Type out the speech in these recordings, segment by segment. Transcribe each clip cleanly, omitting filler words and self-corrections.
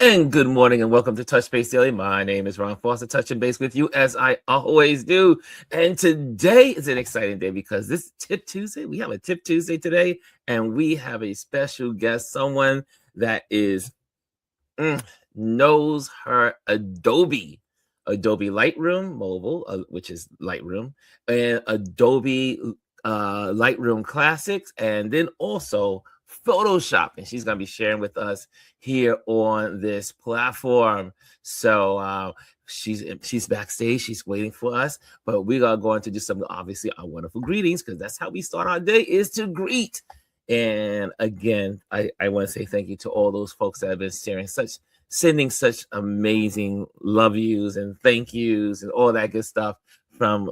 And good morning and welcome to Touch Base Daily. My name is Ron Foster, touching base with you as I always do. And today is an exciting day because this is Tip Tuesday. We have a Tip Tuesday today, and we have a special guest, someone that knows her Adobe Lightroom mobile, which is Lightroom, and Adobe Lightroom Classics, and then also Photoshop, and she's going to be sharing with us here on this platform. So she's backstage, she's waiting for us, but we are going to do some, obviously, our wonderful greetings, because that's how we start our day, is to greet. And again, I want to say thank you to all those folks that have been sending such amazing love yous and thank yous and all that good stuff from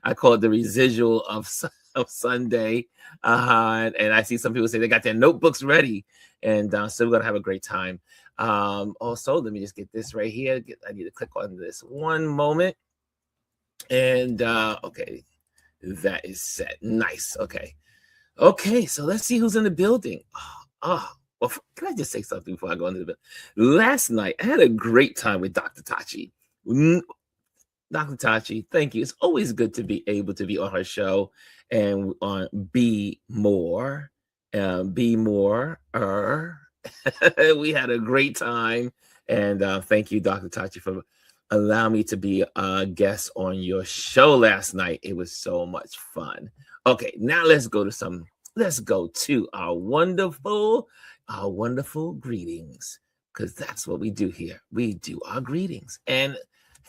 I call it the residual of Sunday. And I see some people say they got their notebooks ready, and so we're gonna have a great time. Also, let me just get this right here. I need to click on this one moment, and okay, that is set. Nice. Okay, so let's see who's in the building. Well, can I just say something before I go into the building? Last night, I had a great time with Dr. Tachi. Dr. Tachi, thank you. It's always good to be able to be on her show and on Be More. We had a great time, and thank you, Dr. Tachi, for allowing me to be a guest on your show last night. It was so much fun. Okay, now let's go to our wonderful greetings, because that's what we do here. We do our greetings. And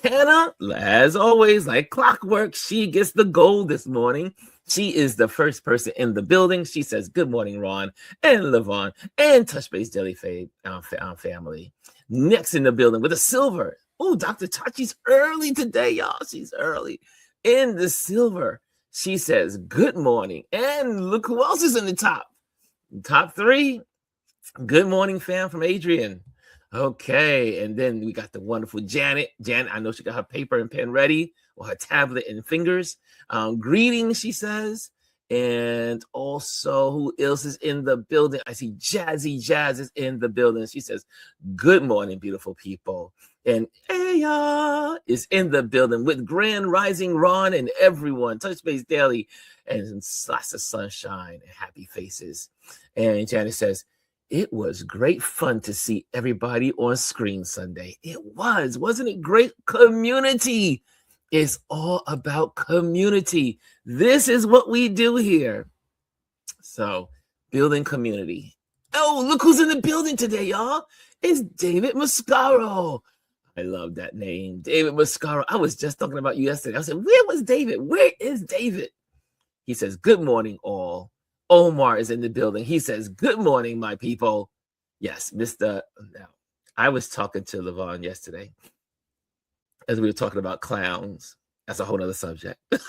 Hannah, as always, like clockwork, she gets the gold this morning. She is the first person in the building. She says, good morning, Ron and Lavonne and Touch Base Daily family. Next in the building with a silver. Oh, Dr. Tachi's early today, y'all. She's early in the silver. She says, good morning. And look who else is in the top three. Good morning, fam, from Adrian. Okay, and then we got the wonderful Janet. Janet, I know she got her paper and pen ready, or her tablet and fingers. Greetings, she says. And also, who else is in the building? I see Jazzy Jazz is in the building. She says, good morning, beautiful people. And Aya is in the building with Grand Rising Ron and everyone. Touch Base Daily, and lots of sunshine and happy faces. And Janet says, it was great fun to see everybody on screen Sunday. It was. Wasn't it great? Community. It's all about community. This is what we do here. So, building community. Oh, look who's in the building today, y'all. It's David Mascaro. I love that name, David Mascaro. I was just talking about you yesterday. I said, where was David? Where is David? He says, good morning, all. Omar is in the building. He says, good morning, my people. Yes, Mr. Now, I was talking to Lavonne yesterday as we were talking about clowns. That's a whole other subject. We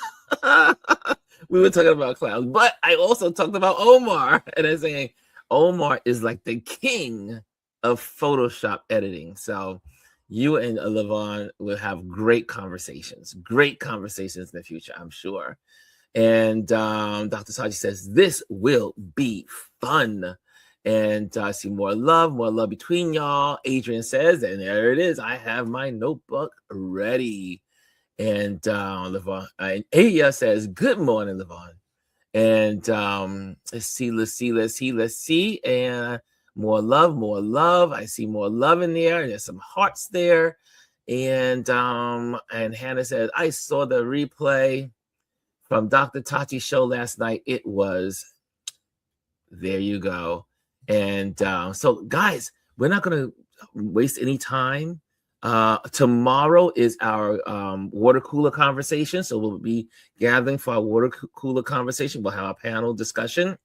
were talking about clowns, but I also talked about Omar, and I'm saying Omar is like the king of Photoshop editing. So you and Lavonne will have great conversations in the future, I'm sure. And Dr. Saji says, this will be fun. And I see more love between y'all. Adrian says, and there it is. I have my notebook ready. And Lavonne, Aya says, good morning, Lavonne. And let's see. And more love. I see more love in there. And there's some hearts there. And Hannah says, I saw the replay from Dr. Tachi's show last night. It was, there you go. And so, guys, we're not going to waste any time. Tomorrow is our water cooler conversation. So we'll be gathering for our water cooler conversation. We'll have a panel discussion.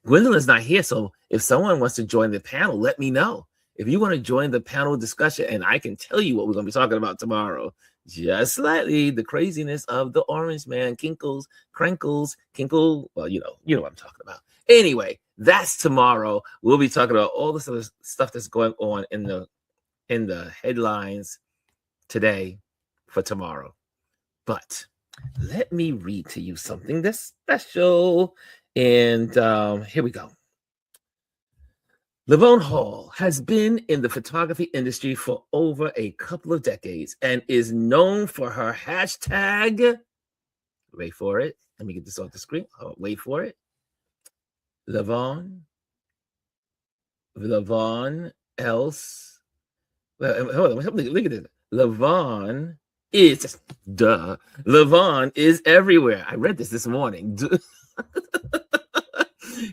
Gwendolyn's not here. So if someone wants to join the panel, let me know. If you want to join the panel discussion, and I can tell you what we're going to be talking about tomorrow. Just slightly, the craziness of the orange man, Kinkle. Well, you know what I'm talking about. Anyway, that's tomorrow. We'll be talking about all this other stuff that's going on in the headlines today for tomorrow. But let me read to you something that's special. And here we go. Lavonne Hall has been in the photography industry for over a couple of decades and is known for her hashtag. Wait for it. Let me get this off the screen. Oh, wait for it. Lavonne else. Hold on. Look at this. Lavonne is Lavonne is everywhere. I read this morning.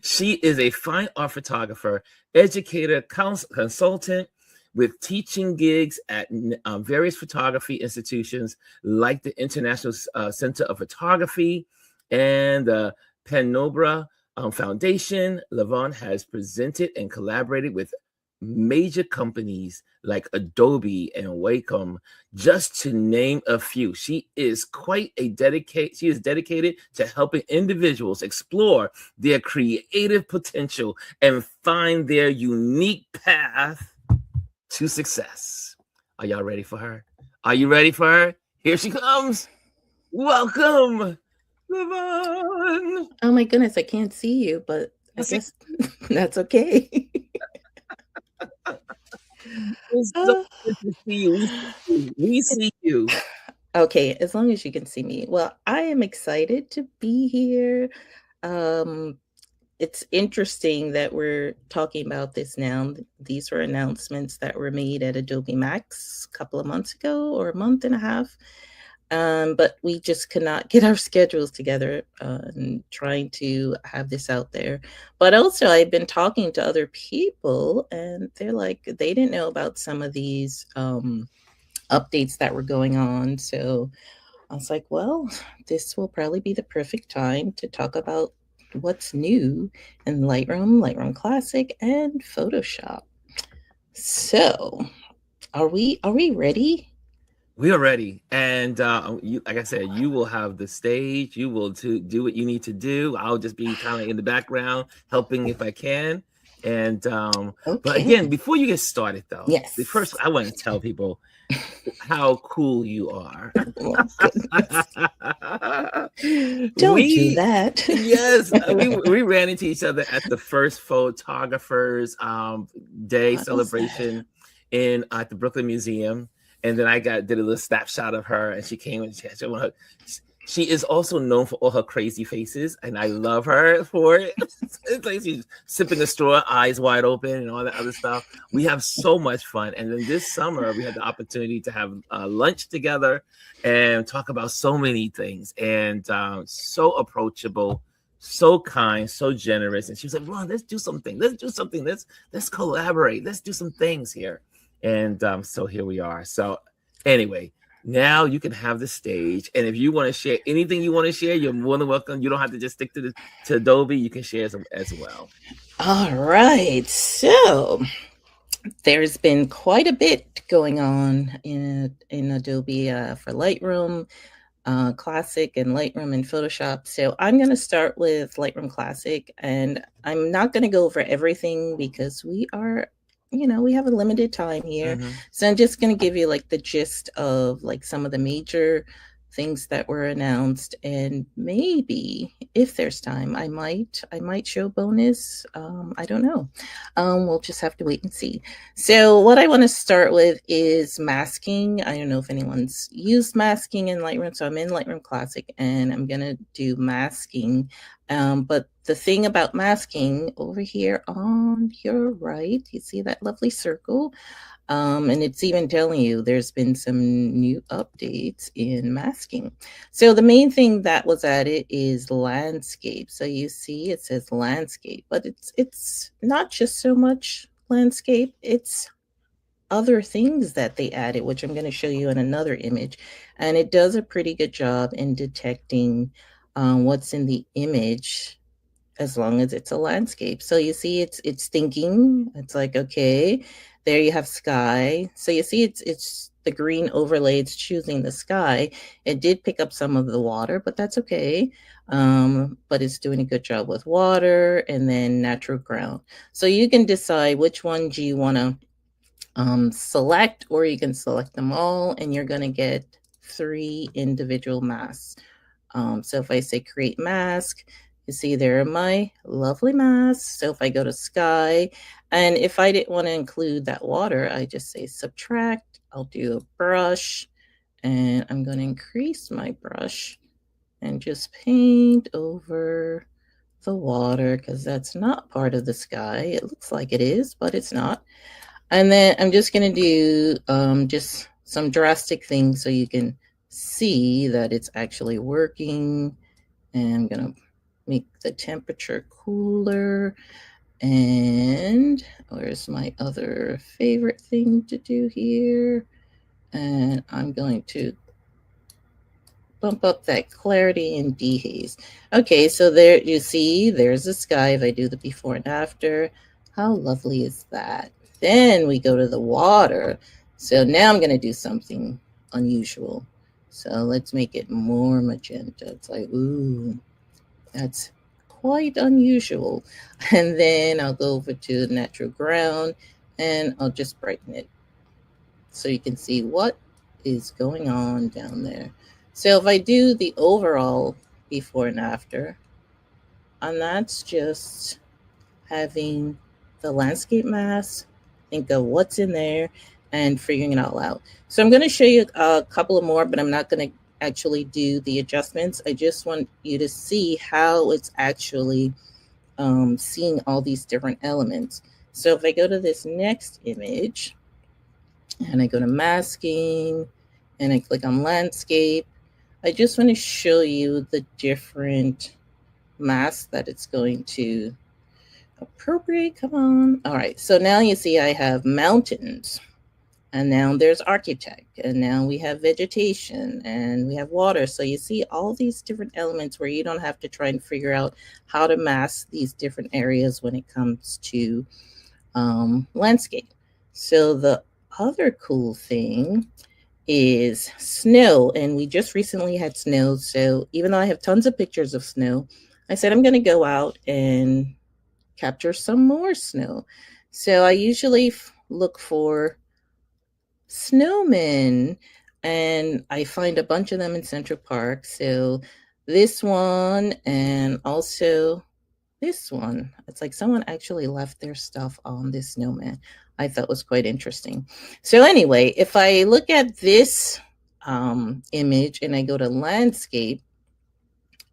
She is a fine art photographer, educator, consultant with teaching gigs at various photography institutions like the International Center of Photography and the Penobra Foundation. Lavonne has presented and collaborated with major companies like Adobe and Wacom, just to name a few. She is dedicated to helping individuals explore their creative potential and find their unique path to success. Are y'all ready for her? Are you ready for her? Here she comes. Welcome, Lavonne. Oh my goodness, I can't see you, but I guess that's okay. It's so good to see you. We see you. Okay, as long as you can see me. Well, I am excited to be here. It's interesting that we're talking about this now. These were announcements that were made at Adobe Max a couple of months ago or a month and a half. But we just could not get our schedules together and trying to have this out there. But also, I've been talking to other people, and they're like, they didn't know about some of these updates that were going on. So I was like, well, this will probably be the perfect time to talk about what's new in Lightroom Classic, and Photoshop. So, are we ready? We are ready, and like I said, you will have the stage. You will do what you need to do. I'll just be kind of in the background, helping if I can. And but again, before you get started, though, Yes. First I want to tell people how cool you are. Don't do that. Yes, we ran into each other at the first photographers day celebration at the Brooklyn Museum. And then I did a little snapshot of her, and she came and she is also known for all her crazy faces, and I love her for it. It's like she's sipping a straw, eyes wide open, and all that other stuff. We have so much fun. And then this summer, we had the opportunity to have lunch together and talk about so many things. And so approachable, so kind, so generous. And she was like, "Ron, let's do something. Let's do something. Let's collaborate. Let's do some things here." And so here we are. So anyway, now you can have the stage. And if you want to share anything you want to share, you're more than welcome. You don't have to just stick to Adobe. You can share as well. All right. So there's been quite a bit going on in Adobe for Lightroom Classic and Lightroom and Photoshop. So I'm going to start with Lightroom Classic, and I'm not going to go over everything because we have a limited time here. Mm-hmm. So I'm just going to give you like the gist of like some of the major things that were announced, and maybe if there's time, I might show bonus. I don't know. We'll just have to wait and see. So what I want to start with is masking. I don't know if anyone's used masking in Lightroom. So I'm in Lightroom Classic, and I'm going to do masking. But the thing about masking over here on your right, you see that lovely circle? And it's even telling you there's been some new updates in masking. So the main thing that was added is landscape. So you see it says landscape, but it's not just so much landscape, it's other things that they added, which I'm going to show you in another image. And it does a pretty good job in detecting what's in the image, as long as it's a landscape. So you see it's thinking, it's like, okay, there you have sky. So you see it's the green overlay, it's choosing the sky. It did pick up some of the water, but that's okay. But it's doing a good job with water and then natural ground. So you can decide which one do you want to select, or you can select them all, and you're going to get 3 individual masks. So if I say create mask, You see there are my lovely masks. So if I go to sky, and if I didn't want to include that water, I just say subtract. I'll do a brush, and I'm going to increase my brush and just paint over the water because that's not part of the sky. It looks like it is, but it's not. And then I'm just going to do just some drastic things so you can see that it's actually working. And I'm going to make the temperature cooler. And where's my other favorite thing to do here? And I'm going to bump up that clarity and dehaze. Okay, so there you see, there's the sky. If I do the before and after, how lovely is that? Then we go to the water. So now I'm going to do something unusual. So let's make it more magenta. It's like, ooh, that's quite unusual. And then I'll go over to natural ground and I'll just brighten it so you can see what is going on down there. So if I do the overall before and after, and that's just having the landscape mask, think of what's in there and figuring it all out. So I'm going to show you a couple of more, but I'm not going to actually do the adjustments. I just want you to see how it's actually seeing all these different elements. So if I go to this next image and I go to masking and I click on landscape, I just want to show you the different masks that it's going to appropriate. Come on. All right. So now you see I have mountains, and now there's architect, and now we have vegetation, and we have water. So you see all these different elements where you don't have to try and figure out how to mask these different areas when it comes to landscape. So the other cool thing is snow, and we just recently had snow. So even though I have tons of pictures of snow, I said I'm going to go out and capture some more snow. So I usually look for snowmen, and I find a bunch of them in Central Park. So this one and also this one, it's like someone actually left their stuff on this snowman. I thought was quite interesting. So anyway, if I look at this image and I go to landscape,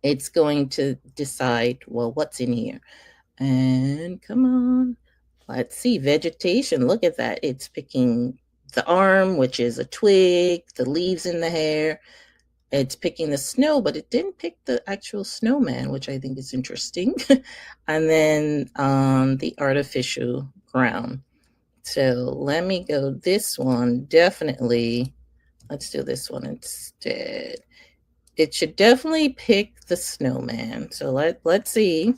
it's going to decide, well, what's in here? And come on, let's see, vegetation. Look at that. It's picking the arm, which is a twig, the leaves in the hair. It's picking the snow, but it didn't pick the actual snowman, which I think is interesting. And then the artificial ground. So let me go this one. Definitely, let's do this one instead. It should definitely pick the snowman. So let's see.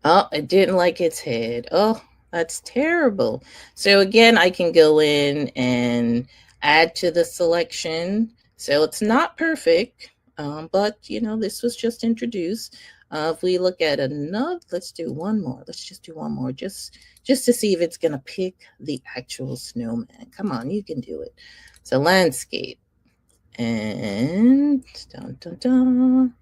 Oh, it didn't like its head. Oh, that's terrible. So again, I can go in and add to the selection. So it's not perfect, but you know, this was just introduced. If we look at another, let's do one more. Let's just do one more, just to see if it's gonna pick the actual snowman. Come on, you can do it. So landscape and dun, dun, dun,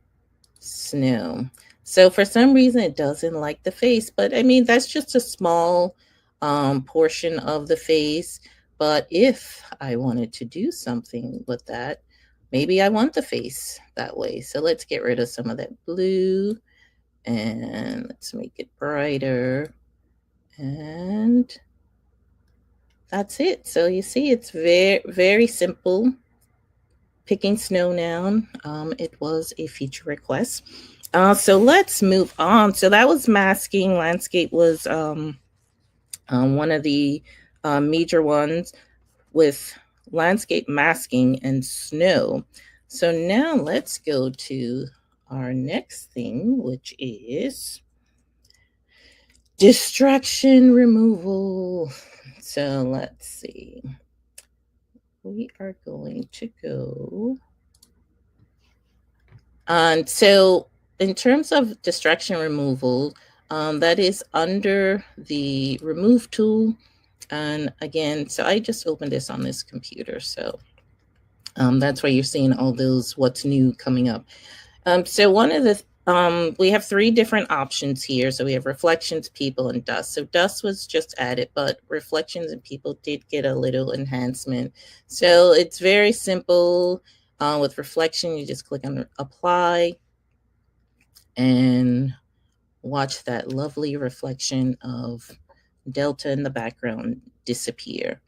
snow. So for some reason it doesn't like the face, but I mean, that's just a small portion of the face. But if I wanted to do something with that, maybe I want the face that way. So let's get rid of some of that blue and let's make it brighter. And that's it. So you see, it's very, very simple. Picking snow now. It was a feature request. So let's move on. So that was masking. Landscape was one of the major ones with landscape masking and snow. So now let's go to our next thing, which is distraction removal. So let's see. We are going to go. And so in terms of distraction removal, that is under the remove tool. And again, so I just opened this on this computer. So that's why you're seeing all those what's new coming up. So one of the we have three different options here. So we have reflections, people, and dust. So dust was just added, but reflections and people did get a little enhancement. So it's very simple. With reflection, you just click on apply and watch that lovely reflection of delta in the background disappear.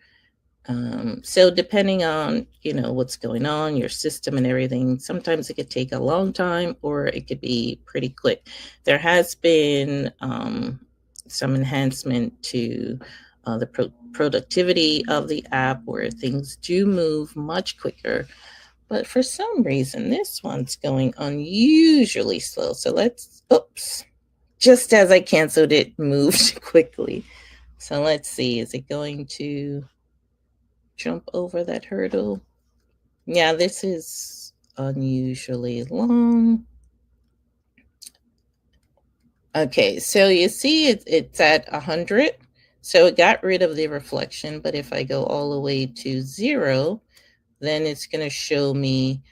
So depending on, what's going on, your system and everything, sometimes it could take a long time or it could be pretty quick. There has been some enhancement to the productivity of the app where things do move much quicker. But for some reason, this one's going unusually slow. So oops, just as I canceled it, moved quickly. So let's see, is it going to jump over that hurdle? Yeah, this is unusually long. Okay, so you see it's at 100. So it got rid of the reflection, but if I go all the way to 0, then it's going to show me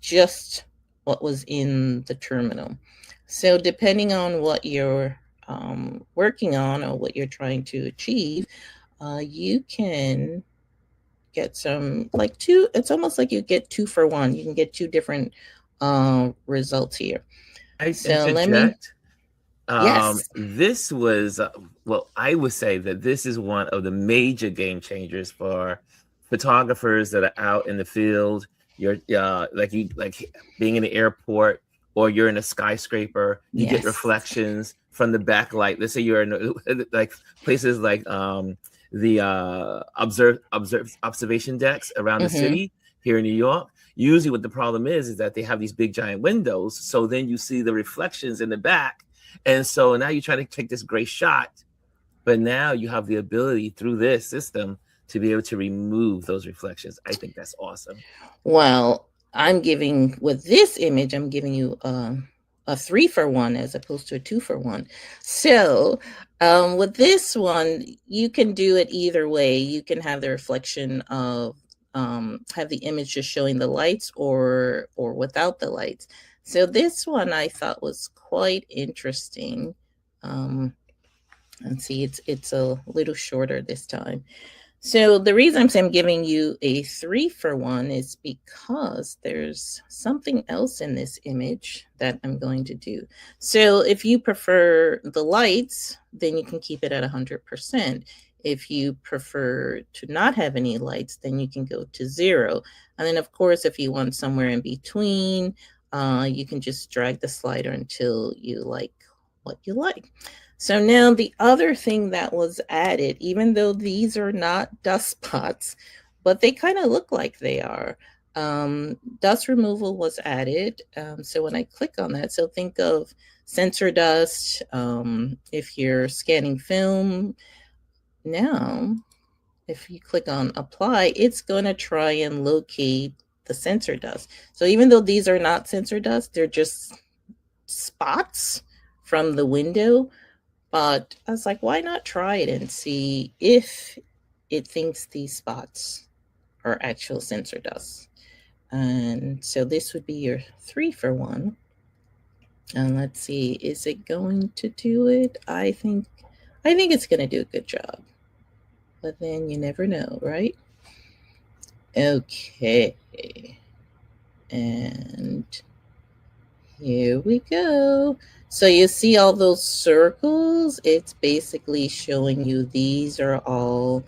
just what was in the terminal. So depending on what you're working on or what you're trying to achieve, you can get some it's almost like you get 2 for 1. You can get 2 different results here. I So let me, interject. yes. This was, well, I would say that this is one of the major game changers for photographers that are out in the field. You're like being in the airport or you're in a skyscraper, you get Yes. reflections from the backlight. Let's say you're in like places like the observation decks around the city here in New York. Usually what the problem is that they have these big giant windows. So then you see the reflections in the back. And so now you're trying to take this great shot, but now you have the ability through this system to be able to remove those reflections. I think that's awesome. Well, with this image, I'm giving you a 3 for 1 as opposed to a 2 for 1. So with this one, you can do it either way. You can have the reflection of have the image just showing the lights or without the lights. So this one I thought was quite interesting. Let's see, it's a little shorter this time. So the reason I'm saying I'm giving you a 3 for 1 is because there's something else in this image that I'm going to do. So if you prefer the lights, then you can keep it at 100%. If you prefer to not have any lights, then you can go to 0. And then, of course, if you want somewhere in between, you can just drag the slider until you like what you like. So now the other thing that was added, even though these are not dust spots, but they kind of look like they are, dust removal was added. So when I click on that, so think of sensor dust, if you're scanning film. Now, if you click on apply, it's going to try and locate the sensor dust. So even though these are not sensor dust, they're just spots from the window. But I was like, why not try it and see if it thinks these spots are actual sensor dust? And so this would be your 3 for 1. And let's see, is it going to do it? I think it's going to do a good job. But then you never know, right? Okay. And here we go. So you see all those circles? It's basically showing you these are all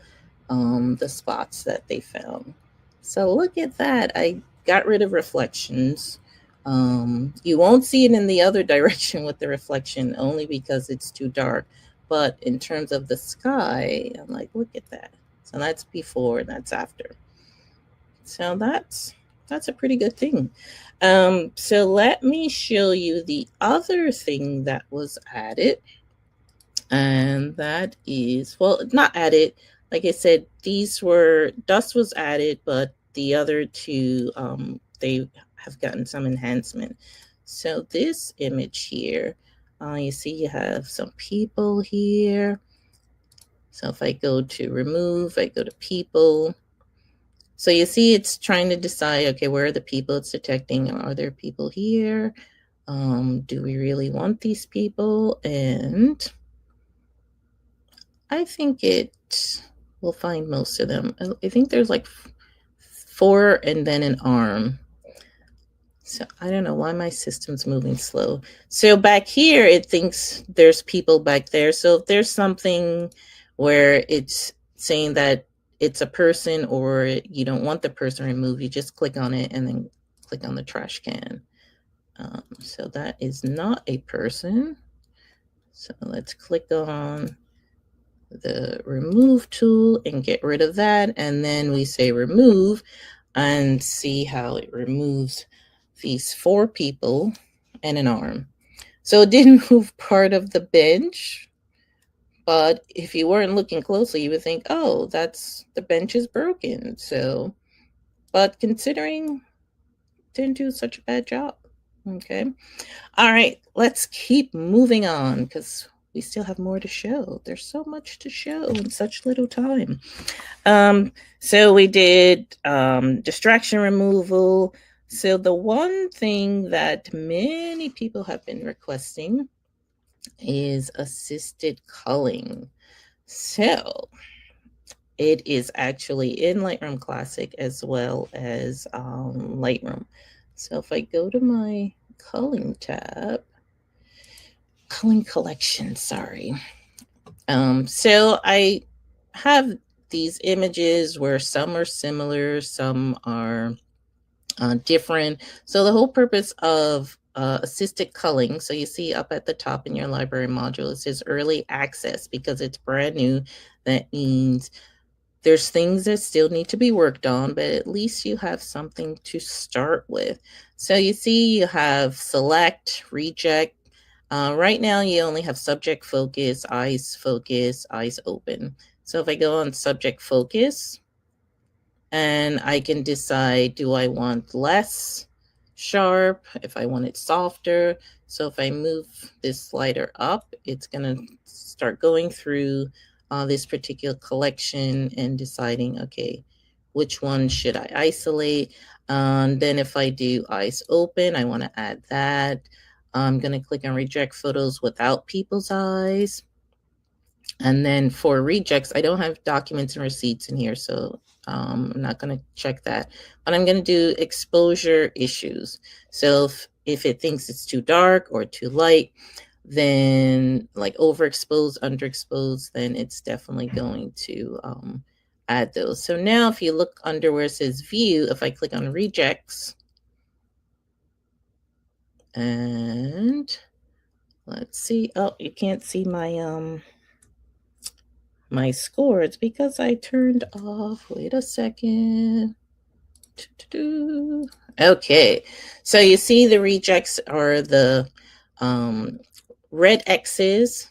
the spots that they found. So look at that. I got rid of reflections. You won't see it in the other direction with the reflection only because it's too dark. But in terms of the sky, I'm like, look at that. So that's before and that's after. So that's a pretty good thing. So let me show you the other thing that was added. And that is, well, not added. Like I said, dust was added, but the other two, they have gotten some enhancement. So this image here, you see you have some people here. So if I go to remove, I go to people. So you see it's trying to decide, okay, where are the people it's detecting? Are there people here? Do we really want these people? And I think it will find most of them. I think there's like 4 and then an arm. So I don't know why my system's moving slow. So back here, it thinks there's people back there. So if there's something where it's saying that it's a person or you don't want the person removed, you just click on it and then click on the trash can. So that is not a person. So let's click on the remove tool and get rid of that. And then we say remove and see how it removes these 4 people and an arm. So it didn't move part of the bench, but if you weren't looking closely, you would think, oh, that's the bench is broken. So, but considering didn't do such a bad job. Okay. All right, let's keep moving on because we still have more to show. There's so much to show in such little time. So we did distraction removal. So the one thing that many people have been requesting is assisted culling. So it is actually in Lightroom Classic as well as Lightroom. So if I go to my culling tab, culling collection, sorry. So I have these images where some are similar, some are different. So the whole purpose of assisted culling, so you see up at the top in your library module, it says early access because it's brand new. That means there's things that still need to be worked on, but at least you have something to start with. So you see you have select, reject. Right now you only have subject focus, eyes open. So if I go on subject focus, and I can decide, do I want less sharp, if I want it softer. So if I move this slider up, it's going to start going through this particular collection and deciding, okay, which one should I isolate? Then if I do eyes open, I want to add that. I'm going to click on reject photos without people's eyes. And then for rejects, I don't have documents and receipts in here, so I'm not going to check that. But I'm going to do exposure issues. So if it thinks it's too dark or too light, then like overexposed, underexposed, then it's definitely going to add those. So now if you look under where it says view, if I click on rejects, and let's see, oh, you can't see my my score. It's because I turned off. Wait a second. Okay, so you see the rejects are the red X's,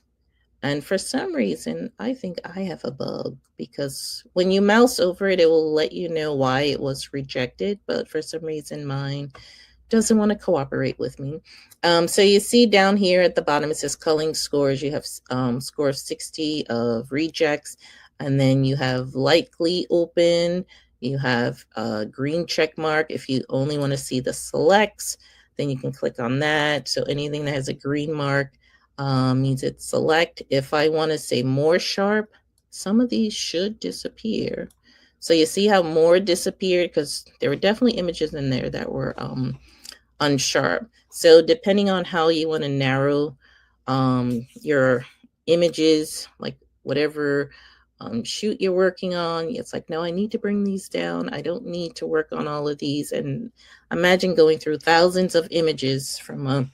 and for some reason I think I have a bug because when you mouse over it, it will let you know why it was rejected, but for some reason mine doesn't want to cooperate with me. So you see down here at the bottom, it says culling scores. You have score of 60 of rejects, and then you have likely open. You have a green check mark. If you only want to see the selects, then you can click on that. So anything that has a green mark means it's select. If I want to say more sharp, some of these should disappear. So you see how more disappeared because there were definitely images in there that were unsharp. So depending on how you want to narrow your images, like whatever shoot you're working on, it's like, no, I need to bring these down. I don't need to work on all of these. And imagine going through thousands of images from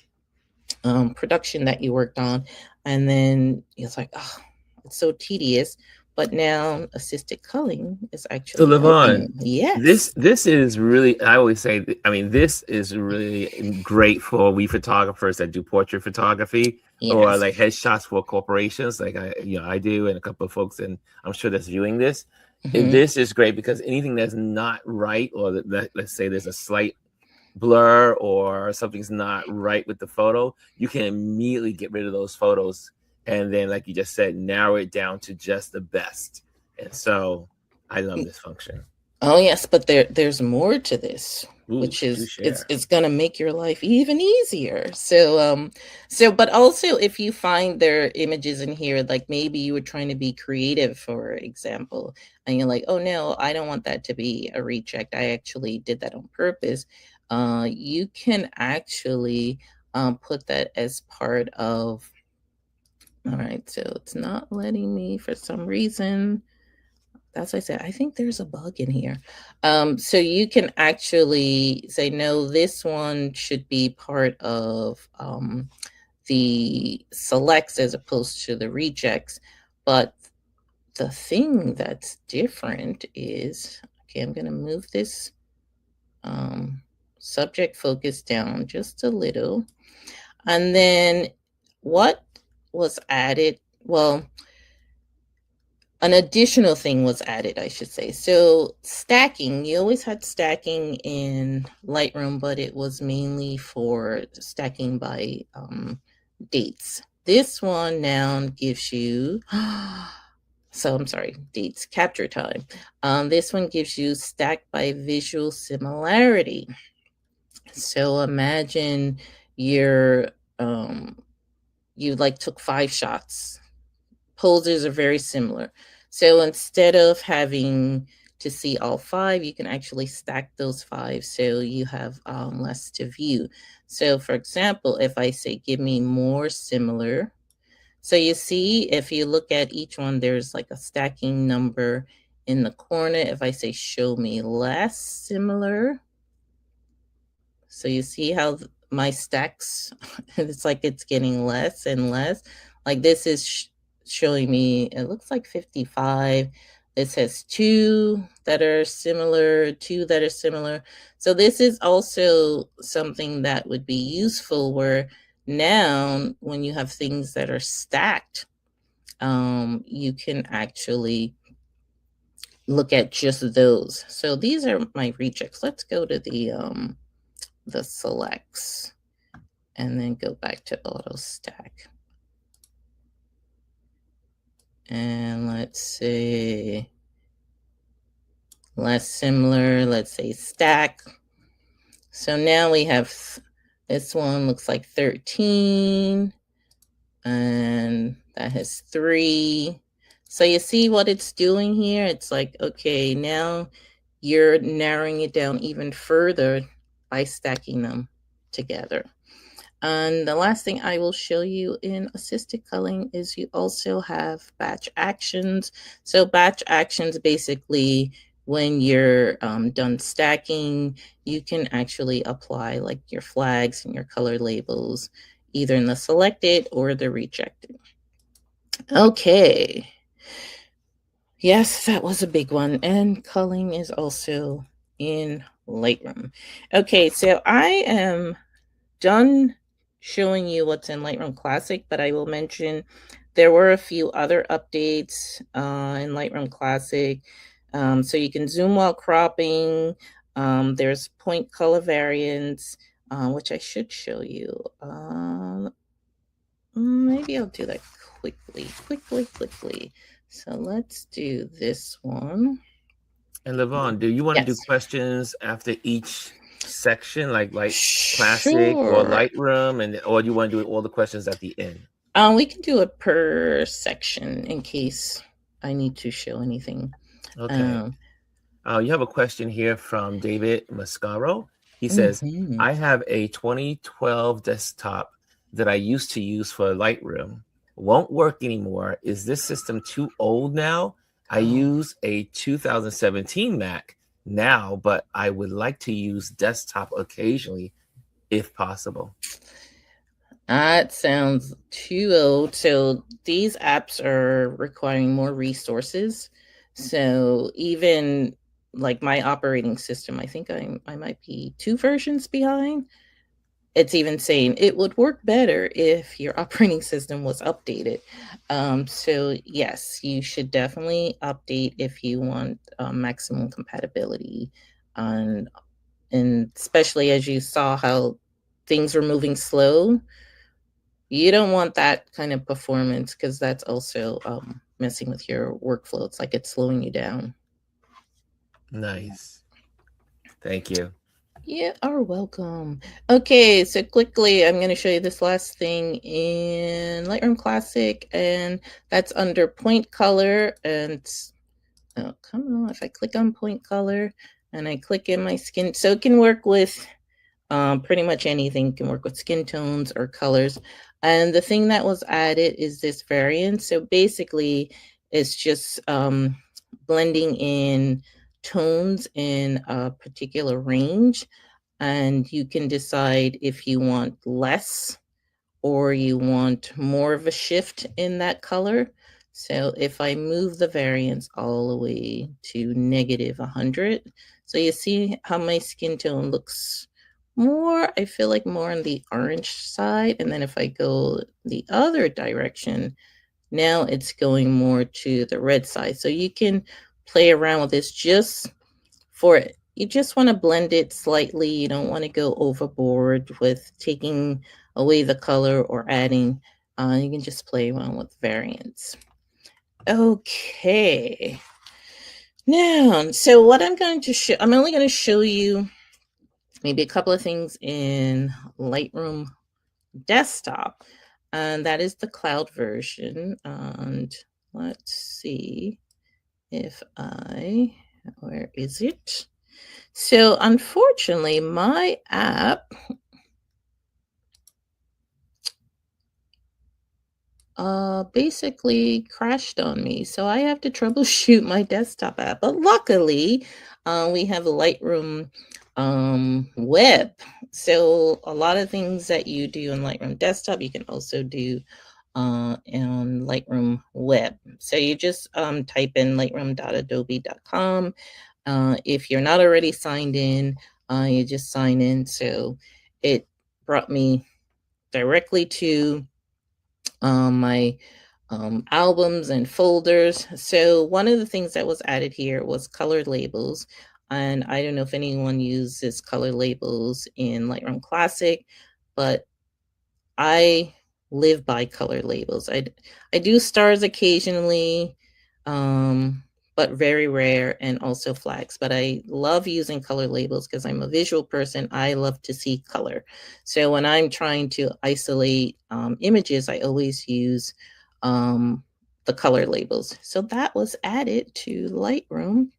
a production that you worked on, and then it's like, oh, it's so tedious. But now assisted culling is So actually Lavonne, helping. Yes. this is really, I always say, I mean, this is really great for we photographers that do portrait photography or Yes. like headshots for corporations, like I do, and a couple of folks, and I'm sure that's viewing this. Mm-hmm. This is great because anything that's not right, or let's say there's a slight blur or something's not right with the photo, you can immediately get rid of those photos, and then, like you just said, narrow it down to just the best. And so I love this function. Oh yes, but there's more to this, Ooh, which do is share. it's gonna make your life even easier. But also if you find there are images in here, like maybe you were trying to be creative, for example, and you're like, oh no, I don't want that to be a reject. I actually did that on purpose. You can actually put that as part of. All right, so it's not letting me for some reason. That's what I said. I think there's a bug in here. So you can actually say, no, this one should be part of the selects as opposed to the rejects. But the thing that's different is, okay, I'm going to move this subject focus down just a little. And then what was added? Well, an additional thing was added, I should say. So stacking, you always had stacking in Lightroom, but it was mainly for stacking by dates. This one now gives you, so I'm sorry, dates, capture time. This one gives you stack by visual similarity. So imagine you're, you like took 5 shots. Poses are very similar. So instead of having to see all 5, you can actually stack those 5 so you have less to view. So for example, if I say, give me more similar, so you see, if you look at each one, there's like a stacking number in the corner. If I say, show me less similar, so you see how my stacks, it's like it's getting less and less. Like this is showing me, it looks like 55. This has 2 that are similar, 2 that are similar. So this is also something that would be useful, where now when you have things that are stacked, you can actually look at just those. So these are my rejects. Let's go to the selects and then go back to auto stack. And let's say less similar, let's say stack. So now we have, this one looks like 13 and that has 3. So you see what it's doing here? It's like, okay, now you're narrowing it down even further by stacking them together. And the last thing I will show you in assisted culling is you also have batch actions. So batch actions, basically, when you're done stacking, you can actually apply like your flags and your color labels, either in the selected or the rejected. Okay. Yes, that was a big one. And culling is also in Lightroom. Okay, so I am done showing you what's in Lightroom Classic, but I will mention there were a few other updates in Lightroom Classic. So you can zoom while cropping. There's point color variants, which I should show you. Maybe I'll do that quickly. So let's do this one. And Lavonne, do you want to do Yes. questions after each section, like Classic or Sure. Lightroom, or do you want to do all the questions at the end? We can do it per section in case I need to show anything. Okay. You have a question here from David Mascaro. He says, I have a 2012 desktop that I used to use for Lightroom. Won't work anymore. Is this system too old now? I use a 2017 Mac now, but I would like to use desktop occasionally if possible. That sounds too old. So these apps are requiring more resources. So even like my operating system, I think I might be 2 versions behind. It's even saying it would work better if your operating system was updated. So yes, you should definitely update if you want maximum compatibility. And especially as you saw how things were moving slow, you don't want that kind of performance, because that's also messing with your workflow. It's like it's slowing you down. Nice. Thank you. You are welcome. Okay, so quickly, I'm going to show you this last thing in Lightroom Classic, and that's under point color. And oh, come on, if I click on point color and I click in my skin, so it can work with pretty much anything. It can work with skin tones or colors. And the thing that was added is this variant. So basically, it's just blending in tones in a particular range, and you can decide if you want less or you want more of a shift in that color. So if I move the variance all the way to -100, so you see how my skin tone looks more, I feel like more on the orange side. And then if I go the other direction, now it's going more to the red side. So you can play around with this just for it. You just want to blend it slightly. You don't want to go overboard with taking away the color or adding. You can just play around with variants. Okay. Now, so what I'm going to show, I'm only going to show you maybe a couple of things in Lightroom Desktop, and that is the cloud version. And let's see if where is it? So unfortunately, my app basically crashed on me. So I have to troubleshoot my desktop app. But luckily, we have a Lightroom web. So a lot of things that you do in Lightroom desktop, you can also do on Lightroom web. So you just type in lightroom.adobe.com. If you're not already signed in, you just sign in. So it brought me directly to my albums and folders. So one of the things that was added here was color labels. And I don't know if anyone uses color labels in Lightroom Classic, but I live by color labels. I do stars occasionally, but very rare, and also flags. But I love using color labels because I'm a visual person. I love to see color. So when I'm trying to isolate images, I always use the color labels. So that was added to Lightroom.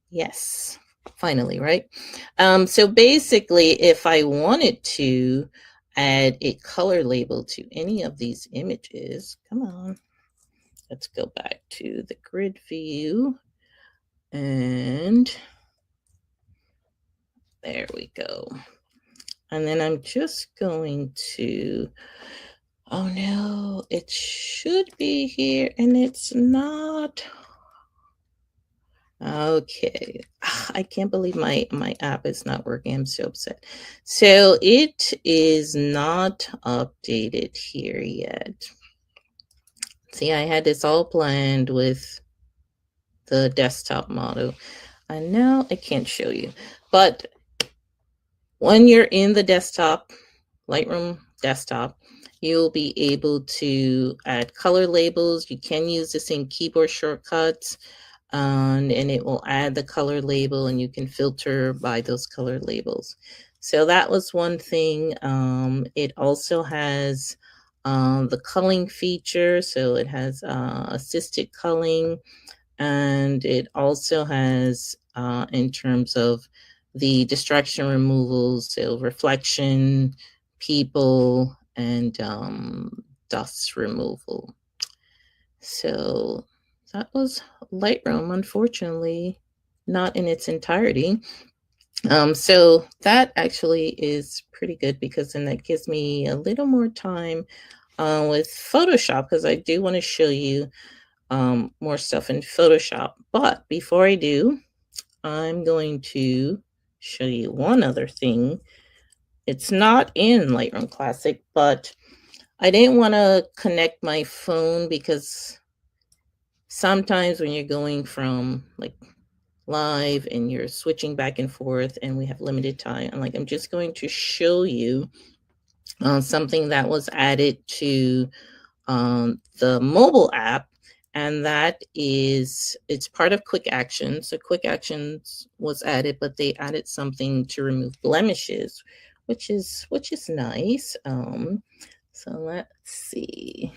Yes, finally, right? So basically, if I wanted to add a color label to any of these images, come on, let's go back to the grid view, and there we go. And then I'm just going to, oh no, it should be here and it's not. Okay, I can't believe my app is not working. I'm so upset. So it is not updated here yet. See, I had this all planned with the desktop model. And now I can't show you. But when you're in the desktop, Lightroom desktop, you'll be able to add color labels. You can use the same keyboard shortcuts, and it will add the color label, and you can filter by those color labels. So that was one thing. It also has the culling feature. So it has assisted culling, and it also has in terms of the distraction removal, so reflection, people, and dust removal. So that was Lightroom, unfortunately, not in its entirety. So that actually is pretty good, because then that gives me a little more time with Photoshop, because I do want to show you more stuff in Photoshop. But before I do, I'm going to show you one other thing. It's not in Lightroom Classic, but I didn't want to connect my phone, because sometimes when you're going from like live and you're switching back and forth and we have limited time, I'm just going to show you something that was added to the mobile app, and that is, it's part of Quick Actions. So Quick Actions was added, but they added something to remove blemishes, which is nice. So let's see.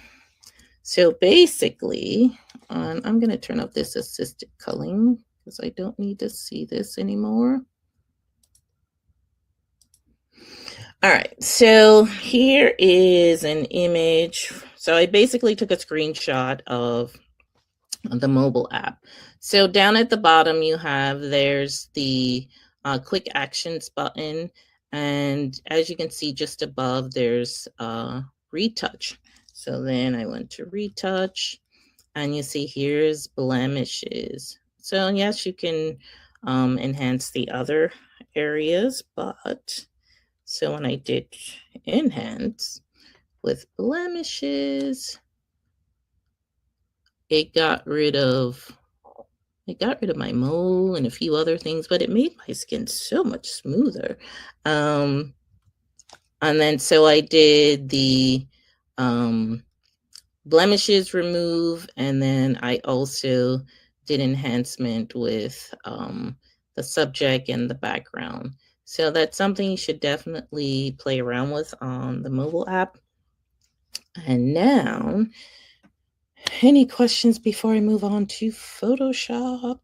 So basically, I'm going to turn off this assisted culling because I don't need to see this anymore. All right, so here is an image. So I basically took a screenshot of the mobile app. So down at the bottom, there's the quick actions button. And as you can see just above, there's retouch. So then I went to retouch, and you see here's blemishes. So yes, you can enhance the other areas, but so when I did enhance with blemishes, it got rid of my mole and a few other things, but it made my skin so much smoother. And then so I did the blemishes remove, and then I also did enhancement with the subject and the background. So that's something you should definitely play around with on the mobile app. And now, any questions before I move on to Photoshop?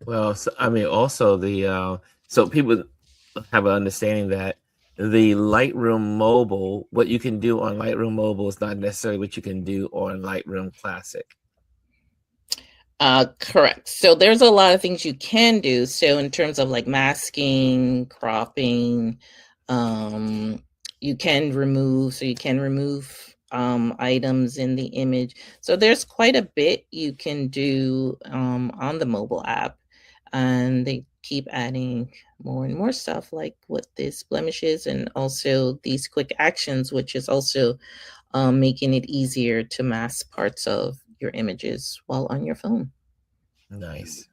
Well, so, I mean, also so people have an understanding that the Lightroom Mobile, what you can do on Lightroom Mobile is not necessarily what you can do on Lightroom Classic. Correct. So there's a lot of things you can do. So in terms of like masking, cropping, you can remove items in the image. So there's quite a bit you can do on the mobile app, and they keep adding more and more stuff like with these blemishes and also these quick actions, which is also making it easier to mask parts of your images while on your phone. Nice.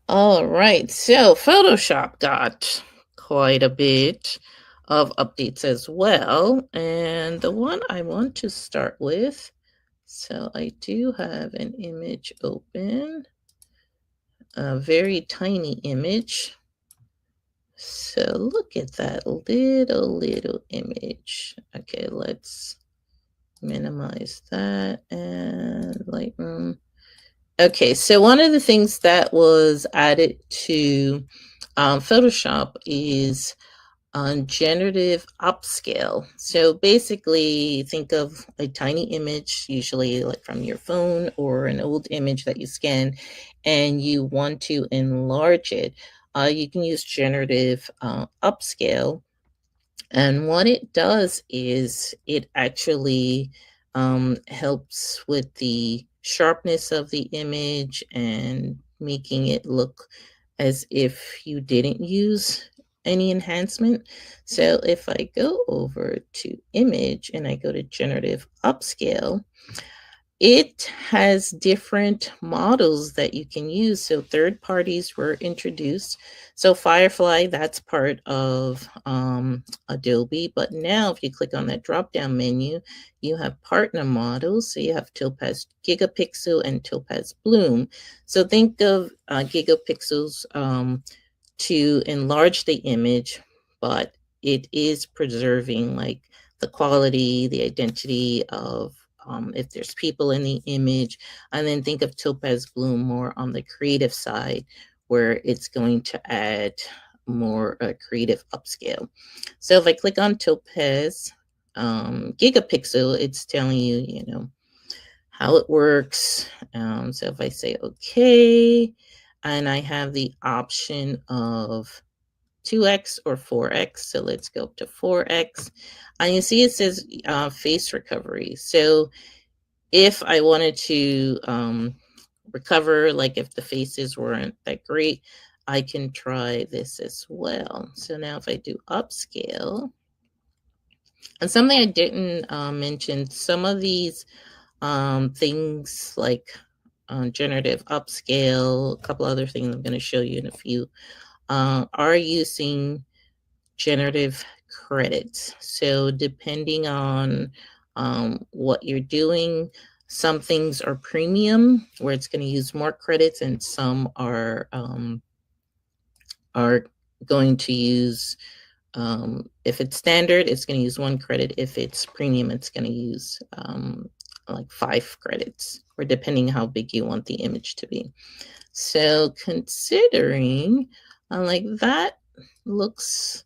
All right, so Photoshop got quite a bit of updates as well. And the one I want to start with, so I do have an image open, a very tiny image. So look at that little image. Okay, let's minimize that and Lightroom. Okay, so one of the things that was added to Photoshop is generative upscale. So basically, think of a tiny image, usually like from your phone or an old image that you scan, and you want to enlarge it. You can use generative upscale. And what it does is it actually helps with the sharpness of the image and making it look as if you didn't use any enhancement. So if I go over to image and I go to generative upscale, it has different models that you can use. So third parties were introduced. So Firefly, that's part of Adobe. But now if you click on that drop-down menu, you have partner models. So you have Topaz Gigapixel and Topaz Bloom. So think of gigapixels to enlarge the image, but it is preserving like the quality, the identity of if there's people in the image. And then think of Topaz Bloom more on the creative side, where it's going to add more creative upscale. So if I click on Topaz Gigapixel, it's telling you, how it works. So if I say okay, and I have the option of 2x or 4x. So let's go up to 4x. And you see it says face recovery. So if I wanted to recover, like if the faces weren't that great, I can try this as well. So now if I do upscale, and something I didn't mention, some of these things like generative upscale, a couple other things I'm going to show you in a few, are using generative credits. So depending on what you're doing, some things are premium where it's going to use more credits, and some are going to use, if it's standard, it's going to use 1 credit. If it's premium, it's going to use like 5 credits, or depending how big you want the image to be. So considering like that looks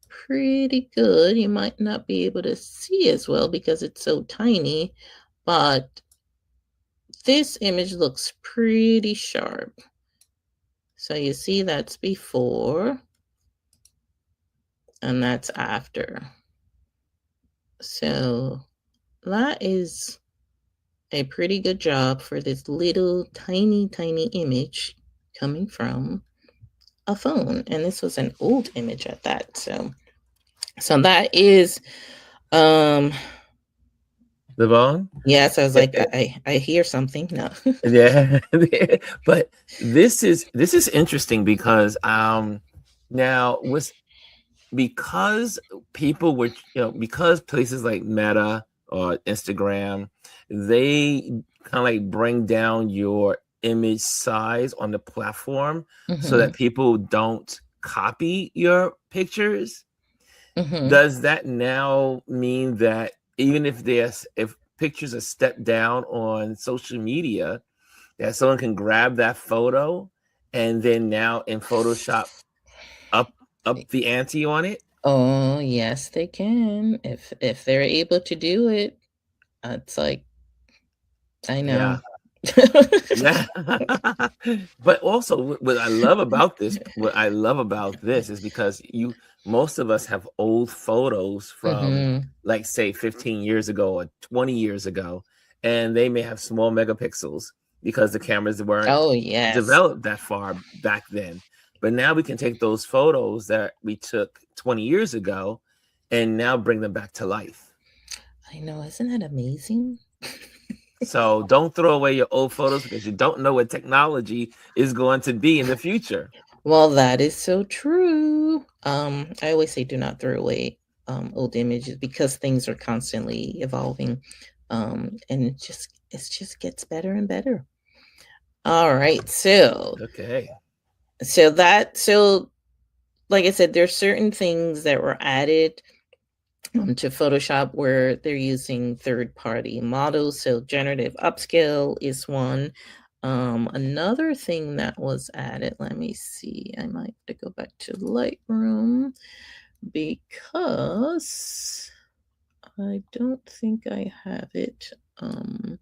pretty good. You might not be able to see as well because it's so tiny, but this image looks pretty sharp. So you see that's before and that's after. So that is a pretty good job for this little tiny image coming from a phone. And this was an old image at that. So that is Lavonne? yes, I was like, I hear something. No. Yeah. But this is interesting because now because people were, because places like Meta or Instagram, they kind of like bring down your image size on the platform so that people don't copy your pictures. Does that now mean that even if pictures are stepped down on social media, that someone can grab that photo and then now in Photoshop up the ante on it? Oh, yes, they can. If they're able to do it, it's like, I know. Yeah. But also what I love about this is because most of us have old photos from like say 15 years ago or 20 years ago, and they may have small megapixels because the cameras weren't developed that far back then. But now we can take those photos that we took 20 years ago and now bring them back to life. I know, isn't that amazing? So don't throw away your old photos because you don't know what technology is going to be in the future. Well, that is so true. I always say do not throw away old images because things are constantly evolving. And it just gets better and better. All right. So like I said, there's certain things that were added to Photoshop where they're using third-party models. So generative upscale is one. Another thing that was added, let me see, I might have to go back to Lightroom because I don't think I have it. And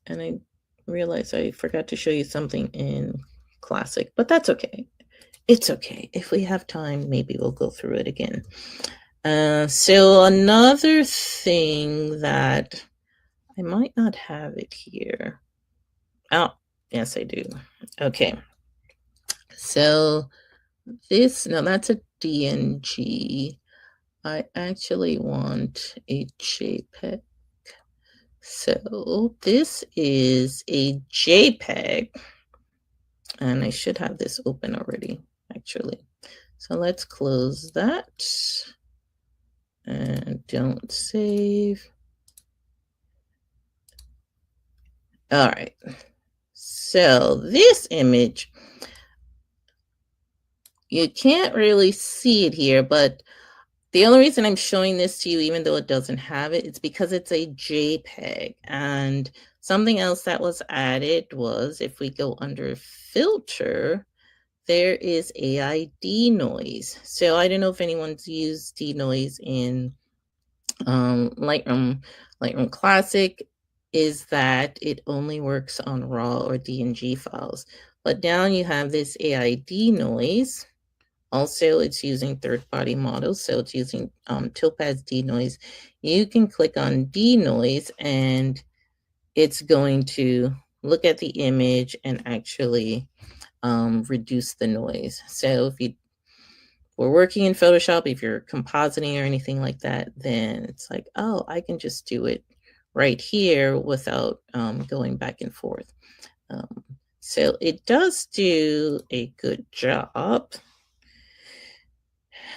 I realized I forgot to show you something in Classic, but that's okay. It's okay. If we have time, maybe we'll go through it again. So another thing that I might not have it here. Oh, yes, I do. Okay. So that's a DNG. I actually want a JPEG. So this is a JPEG. And I should have this open already, actually. So let's close that. And don't save. All right. So this image, you can't really see it here, but the only reason I'm showing this to you, even though it doesn't have it, it's because it's a JPEG. And something else that was added was if we go under filter, there is AI denoise. So I don't know if anyone's used denoise in Lightroom Classic, is that it only works on RAW or DNG files. But down you have this AI denoise. Also, it's using third-party models, so it's using Topaz denoise. You can click on denoise, and it's going to look at the image and actually reduce the noise. So if you were working in Photoshop, if you're compositing or anything like that, then it's like, oh, I can just do it right here without going back and forth. So it does do a good job.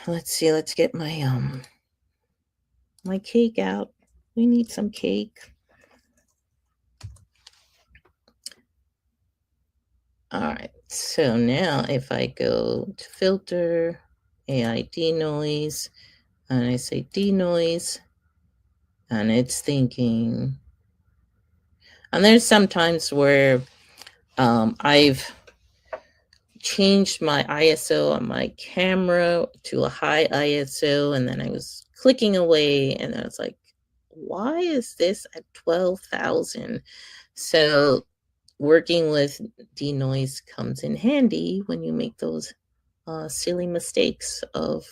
let's see, let's get my my cake out. We need some cake. All right, so now if I go to filter, AI denoise, and I say denoise, and it's thinking, and there's sometimes where I've changed my ISO on my camera to a high ISO, and then I was clicking away, and I was like, why is this at 12,000? So working with denoise comes in handy when you make those silly mistakes of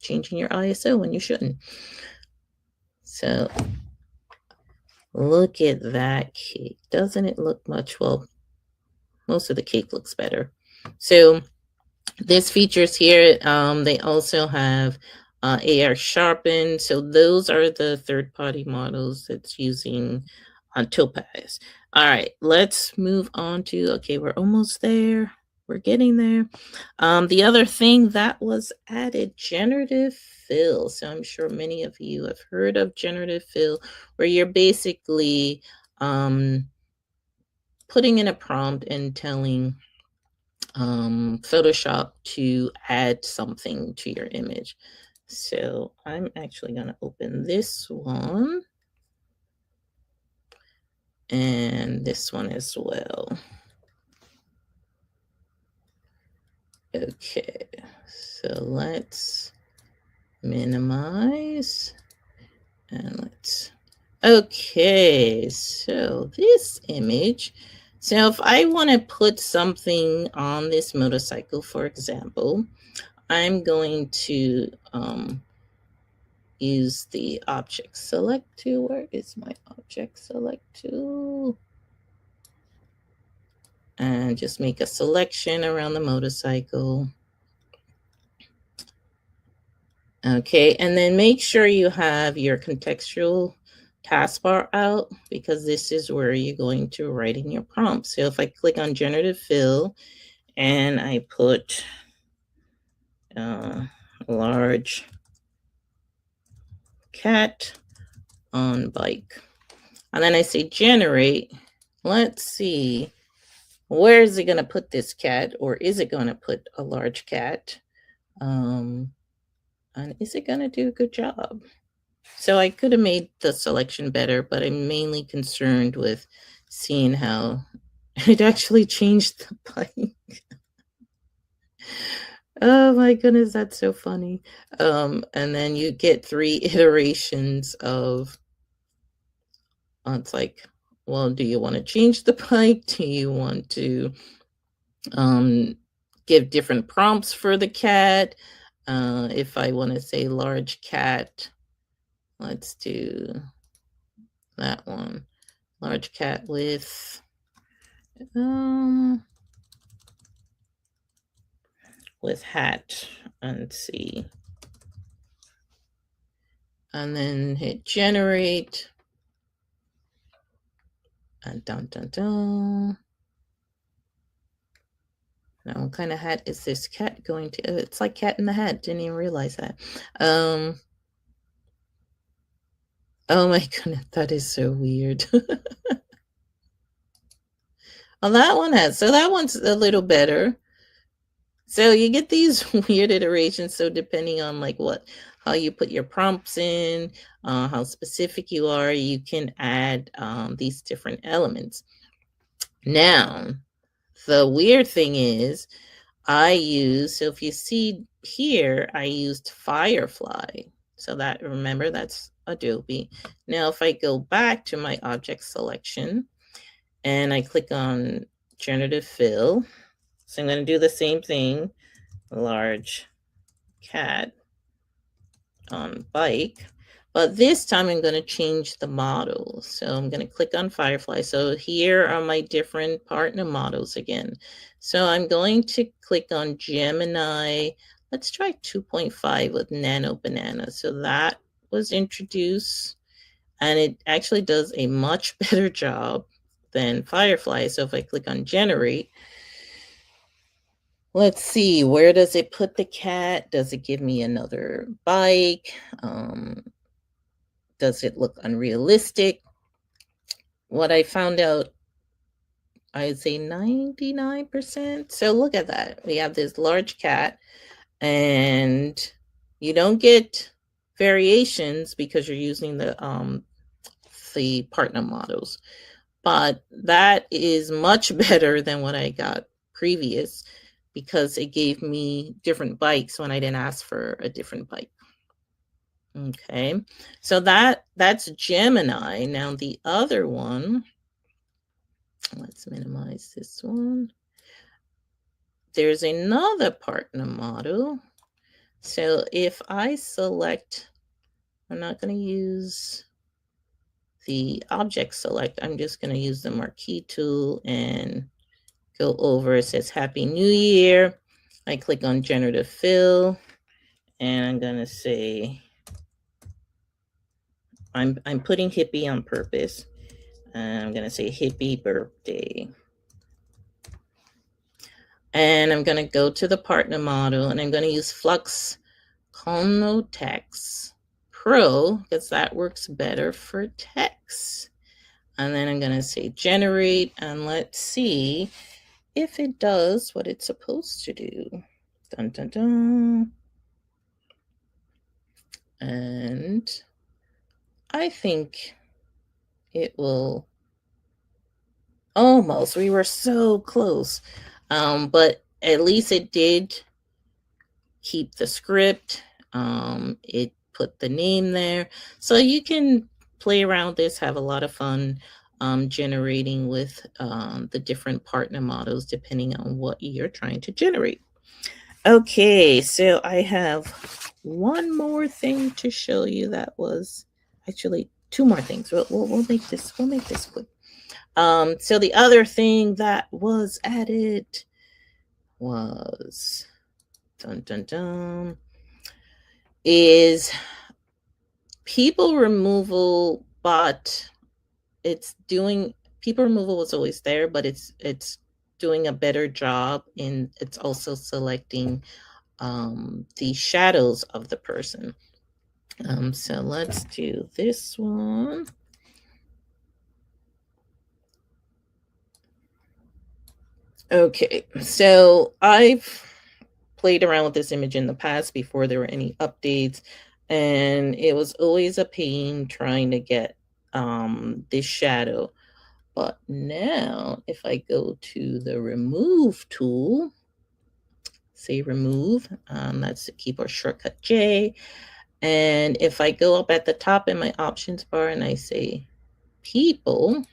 changing your ISO when you shouldn't. So look at that cake. Doesn't it look much? Well, most of the cake looks better. So this features here, they also have AR sharpen. So those are the third-party models that's using Topaz. All right, let's move on to, okay, we're almost there. We're getting there. The other thing that was added, generative fill. So I'm sure many of you have heard of generative fill, where you're basically putting in a prompt and telling Photoshop to add something to your image. So I'm actually going to open this one and this one as well. Okay, so let's minimize and let's, okay, so this image, so if I want to put something on this motorcycle, for example, I'm going to use the object select tool. Where is my object select tool? And just make a selection around the motorcycle. Okay, and then make sure you have your contextual taskbar out, because this is where you're going to write in your prompt. So if I click on generative fill and I put large cat on bike, and then I say generate, let's see, where is it going to put this cat, or is it going to put a large cat? And is it going to do a good job? So I could have made the selection better, but I'm mainly concerned with seeing how it actually changed the bike. Oh my goodness, that's so funny. And then you get 3 iterations of, it's like, well, do you want to change the bike? Do you want to give different prompts for the cat? If I want to say large cat, let's do that one. Large cat with hat, and see, and then hit generate, and dun dun dun. Now what kind of hat is this cat going to? Oh, it's like Cat in the Hat. Didn't even realize that. Oh my goodness, that is so weird. Well, that one has, so that one's a little better. So you get these weird iterations. So depending on like how you put your prompts in, how specific you are, you can add these different elements. Now, the weird thing is, so if you see here, I used Firefly. So that, remember, that's Adobe. Now, if I go back to my object selection and I click on generative fill, so I'm going to do the same thing, large cat on bike, but this time I'm going to change the model. So I'm going to click on Firefly. So here are my different partner models again. So I'm going to click on Gemini. Let's try 2.5 with Nano Banana. So that was introduced, and it actually does a much better job than Firefly. So if I click on generate, Let's see, where does it put the cat? Does it give me another bike? Does it look unrealistic? What I found out, I'd say 99%. So look at that. We have this large cat, and you don't get variations because you're using the partner models. But that is much better than what I got previous, because it gave me different bikes when I didn't ask for a different bike. Okay, so that's Gemini. Now the other one, let's minimize this one. There's another partner model. So if I select, I'm not going to use the object select, I'm just going to use the marquee tool and go over. It says Happy New Year. I click on generative fill, and I'm going to say, I'm putting hippie on purpose. I'm going to say hippie birthday. And I'm going to go to the partner model, and I'm going to use Flux Connotext Pro because that works better for text. And then I'm going to say generate, and let's see if it does what it's supposed to do. Dun, dun, dun. And I think it will almost, we were so close. But at least it did keep the script. It put the name there. So you can play around with this, have a lot of fun generating with the different partner models depending on what you're trying to generate. Okay, so I have one more thing to show you. That was actually two more things. We'll make this quick. So the other thing that was added was dun dun dun is people removal, but it's doing people removal was always there, but it's doing a better job in it's also selecting the shadows of the person. So let's do this one. Okay, so I've played around with this image in the past before there were any updates, and it was always a pain trying to get this shadow. But now if I go to the remove tool, say remove, that's the keyboard shortcut J. And if I go up at the top in my options bar and I say people,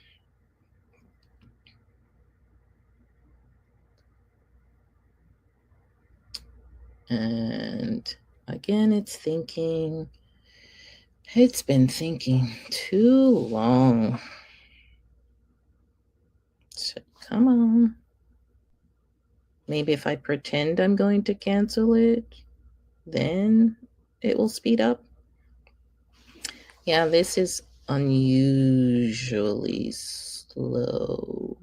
and again, it's thinking, it's been thinking too long. So come on. Maybe if I pretend I'm going to cancel it, then it will speed up. Yeah, this is unusually slow.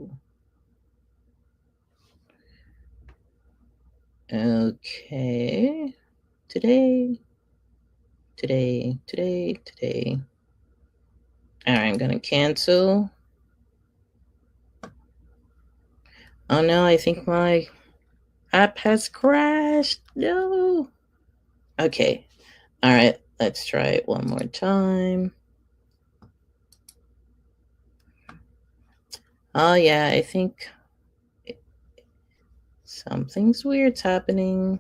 Okay. Today. All right, I'm going to cancel. Oh no, I think my app has crashed. No. Okay. All right, let's try it one more time. Oh yeah, I think something's weird's happening.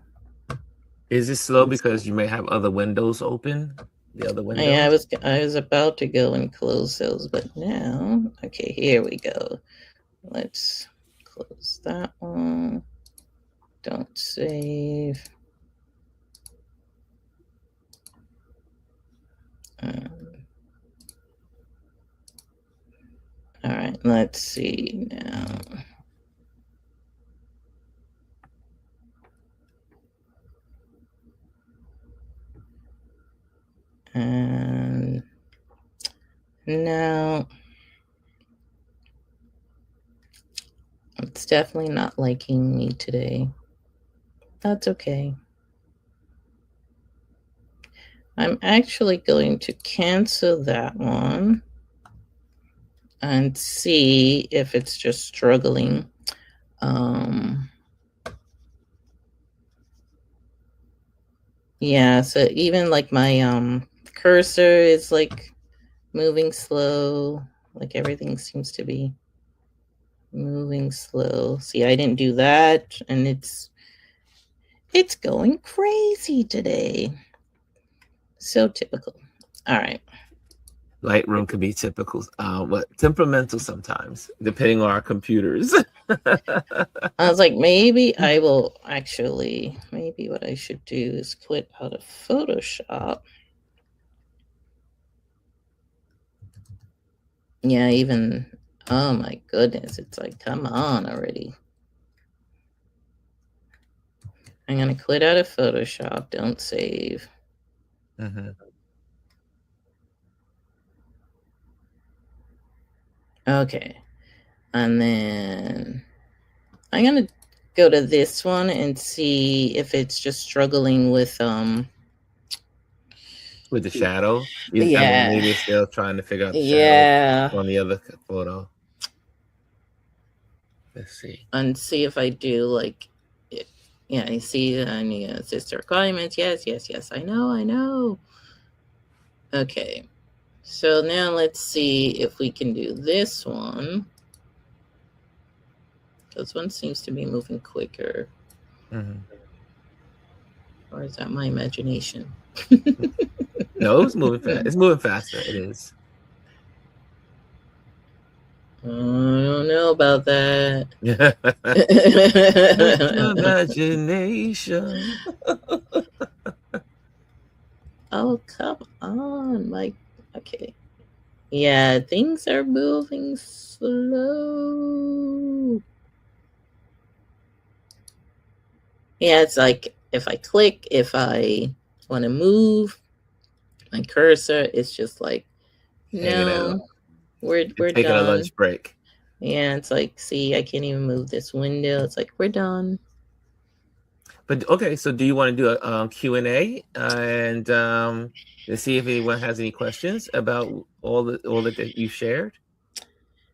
Is it slow because you may have other windows open? The other windows? Yeah, I was about to go and close those, but now, okay, here we go. Let's close that one. Don't save. All right, let's see now. And now it's definitely not liking me today. That's okay. I'm actually going to cancel that one and see if it's just struggling. Yeah, so even like my cursor is like moving slow, like everything seems to be moving slow. See, I didn't do that, and it's going crazy today. So typical. All right. Lightroom can be typical, temperamental sometimes, depending on our computers. I was like, maybe I will actually, maybe what I should do is quit out of Photoshop. Yeah, even, oh my goodness, it's like, come on already. I'm going to quit out of Photoshop. Don't save. Mm-hmm. Okay. And then I'm going to go to this one and see if it's just struggling with the shadow. I mean, yeah. maybe it's still trying to figure out the shadow Yeah. on the other photo. Let's see. And see if I do like it. Yeah, I see sister requirements. Yes, yes, yes. I know. Okay. So now let's see if we can do this one. This one seems to be moving quicker. Mm-hmm. Or is that my imagination? No, it's moving fast. It's moving faster. It is. I don't know about that. Imagination. Oh, come on, Mike. Okay. Yeah, things are moving slow. Yeah, it's like if I click, if I want to move my cursor, it's just like, no, we're taking a done. lunch break. Yeah, it's like, see, I can't even move this window. It's like, we're done. But okay, so do you want to do a Q&A and let's see if anyone has any questions about all that you shared?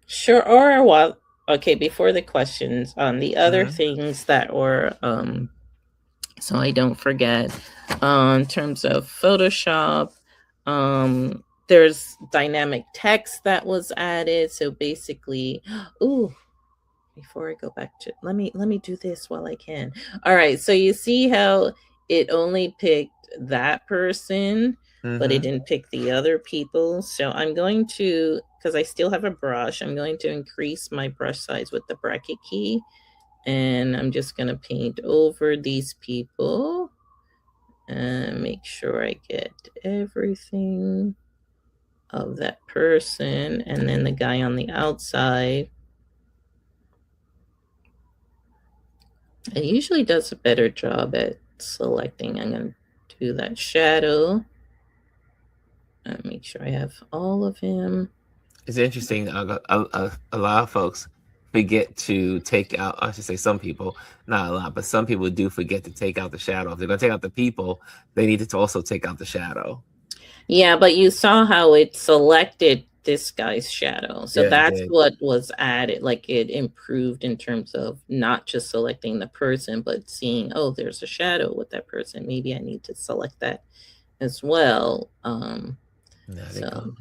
Sure. Or what? Okay, before the questions, the other Mm-hmm. things that were so I don't forget, in terms of Photoshop, there's dynamic text that was added. So basically, ooh, before I go back to, let me do this while I can. All right, so you see how it only picked that person, but it didn't pick the other people. So I'm going to, because I still have a brush, I'm going to increase my brush size with the bracket key, and I'm just going to paint over these people and make sure I get everything of that person, and then the guy on the outside. It usually does a better job at selecting. I'm going to do that shadow and make sure I have all of him. It's interesting. A lot of folks forget to take out, I should say some people, not a lot, but some people do forget to take out the shadow. If they're going to take out the people, they need to also take out the shadow. Yeah, but you saw how it selected this guy's shadow. So Yeah, that's what was added. Like it improved in terms of not just selecting the person, but seeing, oh, there's a shadow with that person. Maybe I need to select that as well. So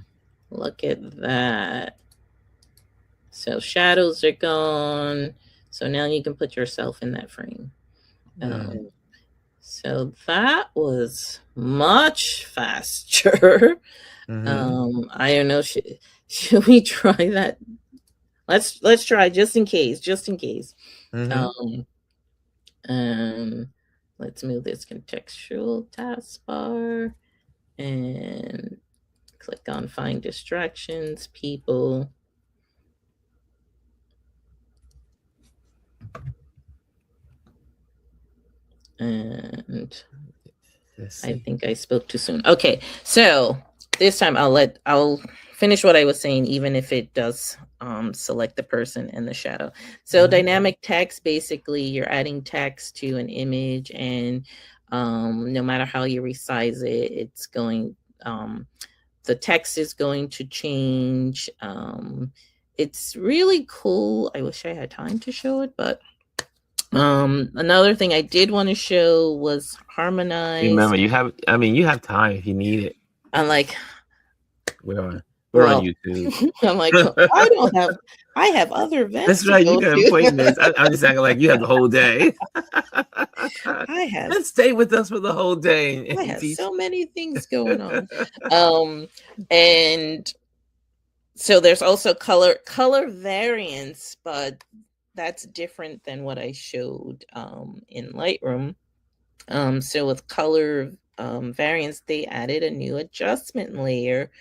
look at that. So shadows are gone. So now you can put yourself in that frame. So that was much faster. I don't know. Should we try that? Let's try just in case. Let's move this contextual taskbar and click on find distractions, people. And I think I spoke too soon. Okay, so this time I'll finish what I was saying, even if it does select the person and the shadow. So dynamic text, basically you're adding text to an image, and no matter how you resize it, it's going, the text is going to change. It's really cool. I wish I had time to show it, but another thing I did want to show was harmonize. Remember, you have time if you need it. I'm like, We're on well, YouTube. I'm like, I have other events. That's right. You got appointments. I'm just acting like you have the whole day. I have. Let's stay with us for the whole day. I have so many things going on. And so there's also color variance, but that's different than what I showed in Lightroom. So with color variance, they added a new adjustment layer,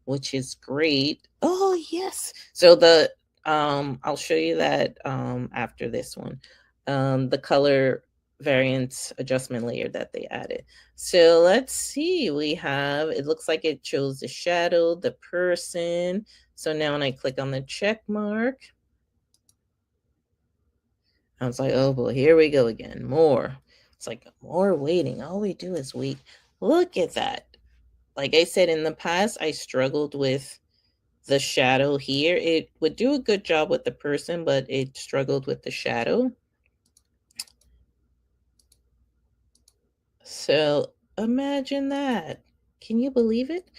which is great. Oh yes. So the I'll show you that after this one. The color variance adjustment layer that they added. So let's see. We have, it looks like it shows the shadow, the person. So now when I click on the check mark, I was like, oh boy, here we go again. More. It's like more waiting. All we do is wait. Look at that. Like I said, in the past, I struggled with the shadow here. It would do a good job with the person, but it struggled with the shadow. So imagine that. Can you believe it?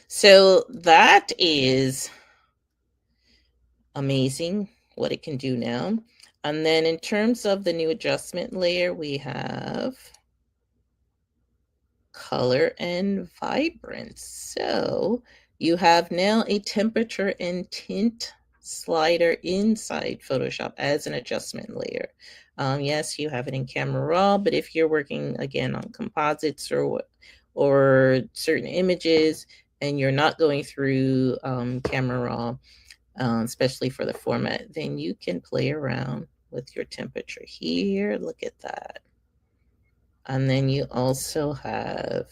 So that is amazing what it can do now. And then in terms of the new adjustment layer, we have color and vibrance. So you have now a temperature and tint slider inside Photoshop as an adjustment layer. Yes, you have it in Camera Raw, but if you're working again on composites or certain images and you're not going through Camera Raw, especially for the format, then you can play around with your temperature here. Look at that. And then you also have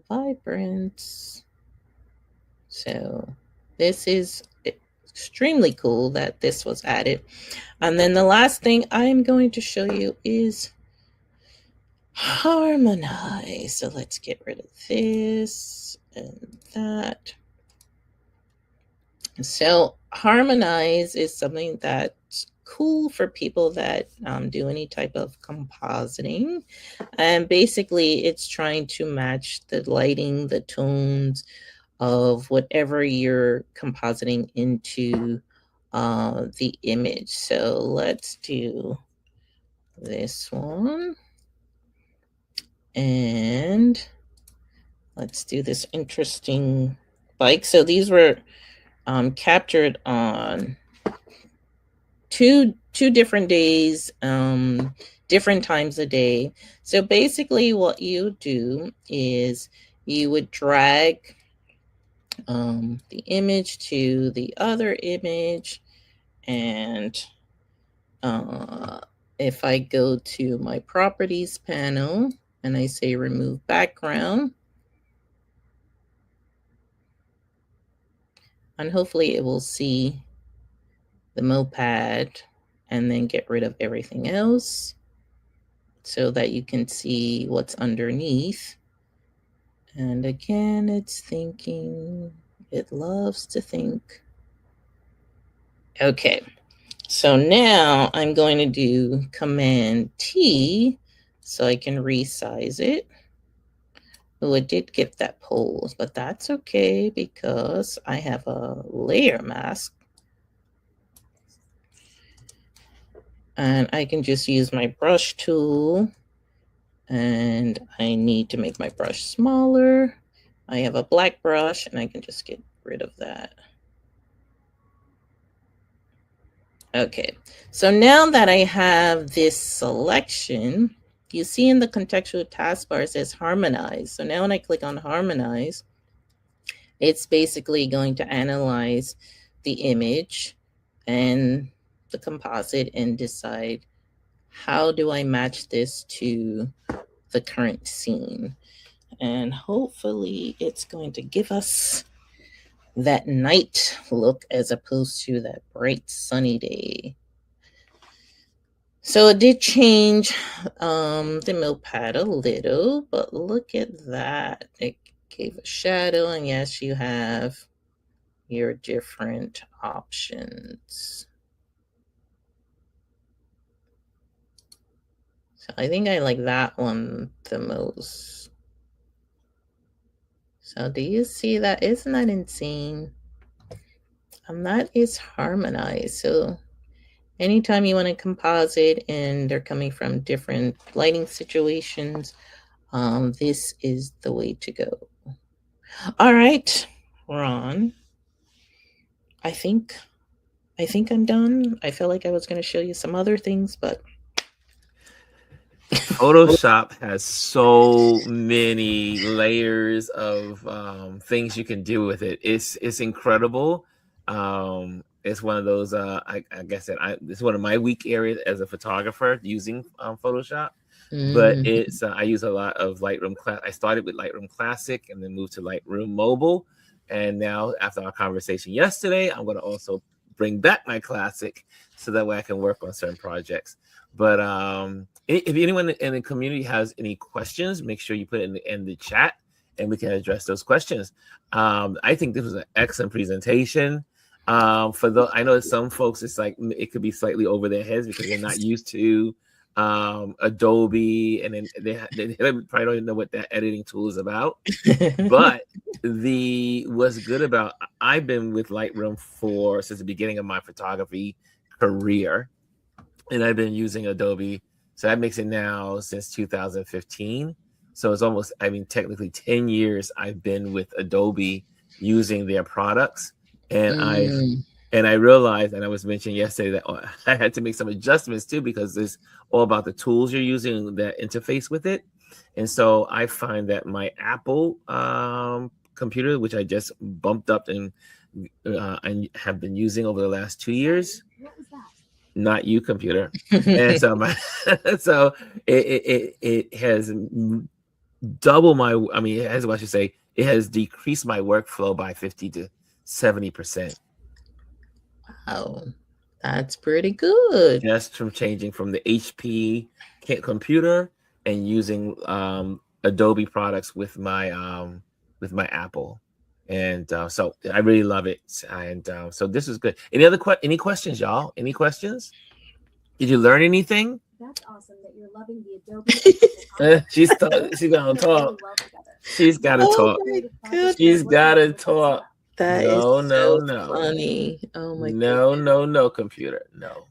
vibrance. So this is extremely cool that this was added. And then the last thing I'm going to show you is harmonize. So let's get rid of this and that. So harmonize is something that's cool for people that do any type of compositing. And basically it's trying to match the lighting, the tones of whatever you're compositing into the image. So let's do this one. And let's do this interesting bike. So these were captured on two different days, different times a day. So basically what you do is you would drag the image to the other image, and if I go to my properties panel and I say remove background, and hopefully it will see the moped and then get rid of everything else so that you can see what's underneath. And again, it's thinking, it loves to think. Okay, so now I'm going to do Command T so I can resize it. Oh, it did get that pose, but that's okay because I have a layer mask. And I can just use my brush tool, and I need to make my brush smaller. I have a black brush and I can just get rid of that. Okay, so now that I have this selection, you see in the contextual taskbar it says harmonize. So now when I click on harmonize, it's basically going to analyze the image and the composite and decide, how do I match this to the current scene? And hopefully it's going to give us that night look as opposed to that bright sunny day. So it did change the milk pad a little, but look at that. It gave a shadow, and yes, you have your different options. So I think I like that one the most. So do you see that? Isn't that insane? That is harmonized. So anytime you want to composite and they're coming from different lighting situations, this is the way to go. All right, Ron. I think I'm done. I felt like I was going to show you some other things, but Photoshop has so many layers of things you can do with it. It's incredible. It's one of those. I guess it's one of my weak areas as a photographer using Photoshop. But it's I use a lot of Lightroom. I started with Lightroom Classic and then moved to Lightroom Mobile. And now, after our conversation yesterday, I'm going to also bring back my Classic so that way I can work on certain projects. But if anyone in the community has any questions, make sure you put it in the chat and we can address those questions. I think this was an excellent presentation. I know some folks, it's like it could be slightly over their heads because they're not used to Adobe, and then they probably don't even know what that editing tool is about. But what's good about, I've been with Lightroom since the beginning of my photography career, and I've been using Adobe. So that makes it now since 2015. So it's almost, technically 10 years I've been with Adobe using their products. And I realized, and I was mentioning yesterday, that I had to make some adjustments too, because it's all about the tools you're using that interface with it. And so I find that my Apple computer, which I just bumped up and have been using over the last 2 years. What was that? Not you, computer. And so so it has double it has decreased my workflow by 50 to 70%. Wow, that's pretty good. Just from changing from the HP computer and using Adobe products with my Apple. And so I really love it. And so this is good. Any questions, y'all? Any questions? Did you learn anything? That's awesome that you're loving the Adobe. She's gonna talk. She's gotta talk. She's gotta talk. That is so funny. Oh my goodness. No, computer. No.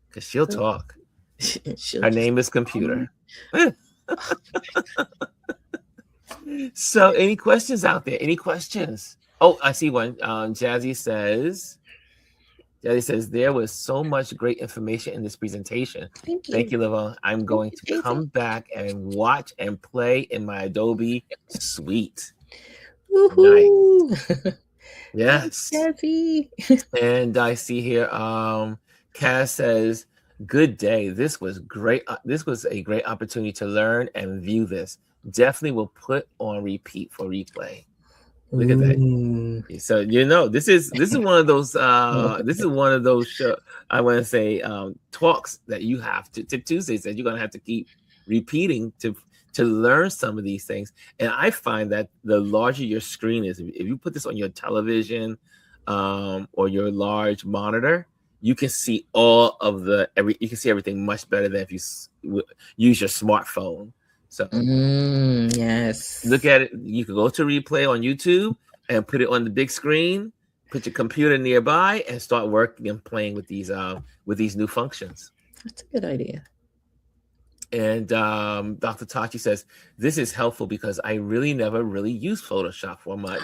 Because she'll talk. Her name is Computer. So any questions out there? Any questions? Oh, I see one. Jazzy says, there was so much great information in this presentation. Thank you, Lavonne. I'm going to come back and watch and play in my Adobe suite. Nice. Yes. Jazzy. And I see here, Cass says, good day. This was great. This was a great opportunity to learn and view this. Definitely will put on repeat for replay. Look at that. So this is one of those I want to say talks that you have to Tuesdays that you're gonna have to keep repeating to learn some of these things. And I find that the larger your screen is, if you put this on your television or your large monitor, you can see you can see everything much better than if you use your smartphone. So yes, look at it. You can go to replay on YouTube and put it on the big screen. Put your computer nearby and start working and playing with these new functions. That's a good idea. And Dr. Tachi says, this is helpful because I really never really use Photoshop for much,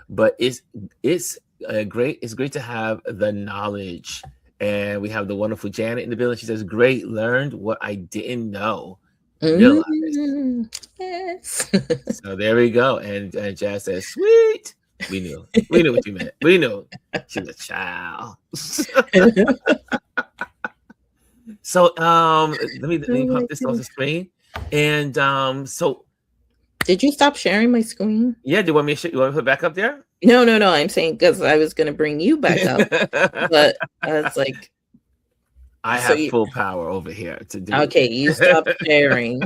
but it's great. It's great to have the knowledge. And we have the wonderful Janet in the building. She says, great, learned what I didn't know. Yes. So there we go. And Jazz says, sweet. We knew what you meant. We knew she's a child. So let me pop this on the screen. And so Did you stop sharing my screen? Yeah, do you want me to put it back up there? No. I'm saying because I was going to bring you back up, but I was like, I so have full power over here to do. Okay, you stopped sharing.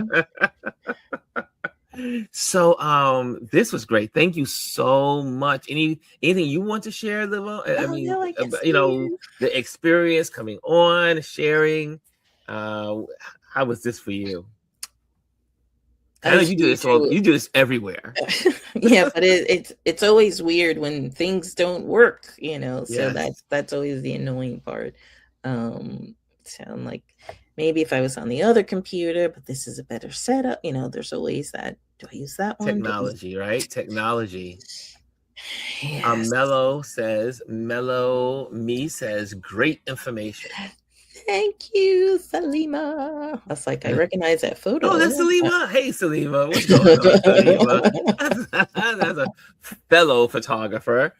So this was great. Thank you so much. Anything you want to share, Lavonne? I mean, no, I guess you know, the experience coming on, sharing. How was this for you? I know you do this you do this everywhere. Yeah, but it's always weird when things don't work, you know. So Yes. that's always the annoying part. Sound like maybe if I was on the other computer, but this is a better setup, you know. There's always that. Do I use that one? Technology, right? Technology. Yes. Mellow me says great information. Thank you, Salima. I was like, I recognize that photo. Oh, that's Salima. Hey, Salima. What's going on, Salima? That's a fellow photographer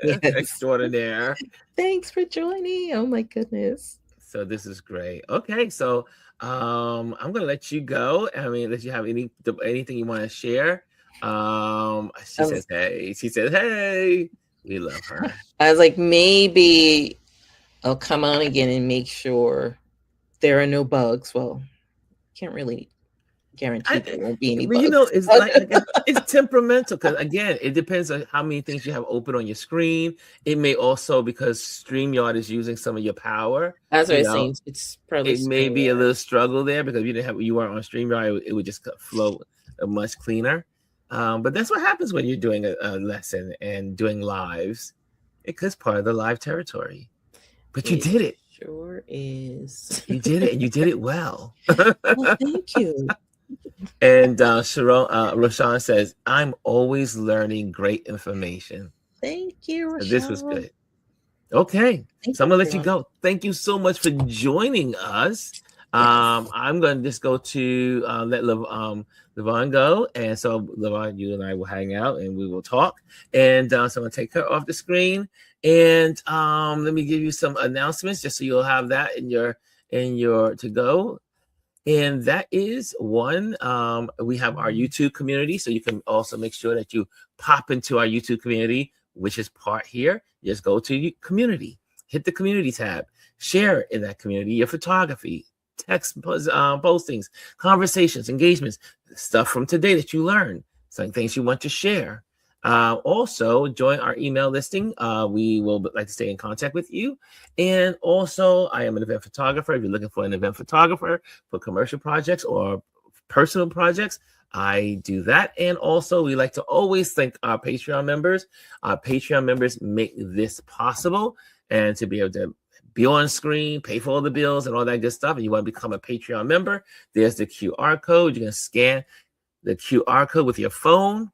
extraordinaire. Thanks for joining. Oh, my goodness. So this is great. Okay, so I'm going to let you go. I mean, unless you have anything you want to share. She says, hey. She says, hey. We love her. I was like, maybe I'll come on again and make sure there are no bugs. Well, can't really guarantee there won't be any bugs. You know, it's like it's temperamental because again, it depends on how many things you have open on your screen. It may also because StreamYard is using some of your power. That's what I'm saying. It's probably it may be a little struggle there because you weren't on StreamYard. It would just flow much cleaner. But that's what happens when you're doing a lesson and doing lives. It's part of the live territory. But you did it. Sure is. You did it, and you did it well. Well, thank you. And Roshan says, I'm always learning great information. Thank you, Roshan. So this was good. Okay. So I'm going to let you go. Thank you so much for joining us. Yes. I'm going to just go to let Lavonne go. And so, Lavonne, you and I will hang out and we will talk. And so I'm going to take her off the screen. And let me give you some announcements just so you'll have that in your to go. And that is one, we have our YouTube community. So you can also make sure that you pop into our YouTube community, which is part here. Just go to community, hit the community tab, share in that community your photography, text postings, conversations, engagements, stuff from today that you learned, some things you want to share. Also join our email listing. We will like to stay in contact with you. And also I am an event photographer. If you're looking for an event photographer for commercial projects or personal projects, I do that. And also we like to always thank our Patreon members. Our Patreon members make this possible, and to be able to be on screen, pay for all the bills and all that good stuff. And you want to become a Patreon member, there's the QR code. You can scan the QR code with your phone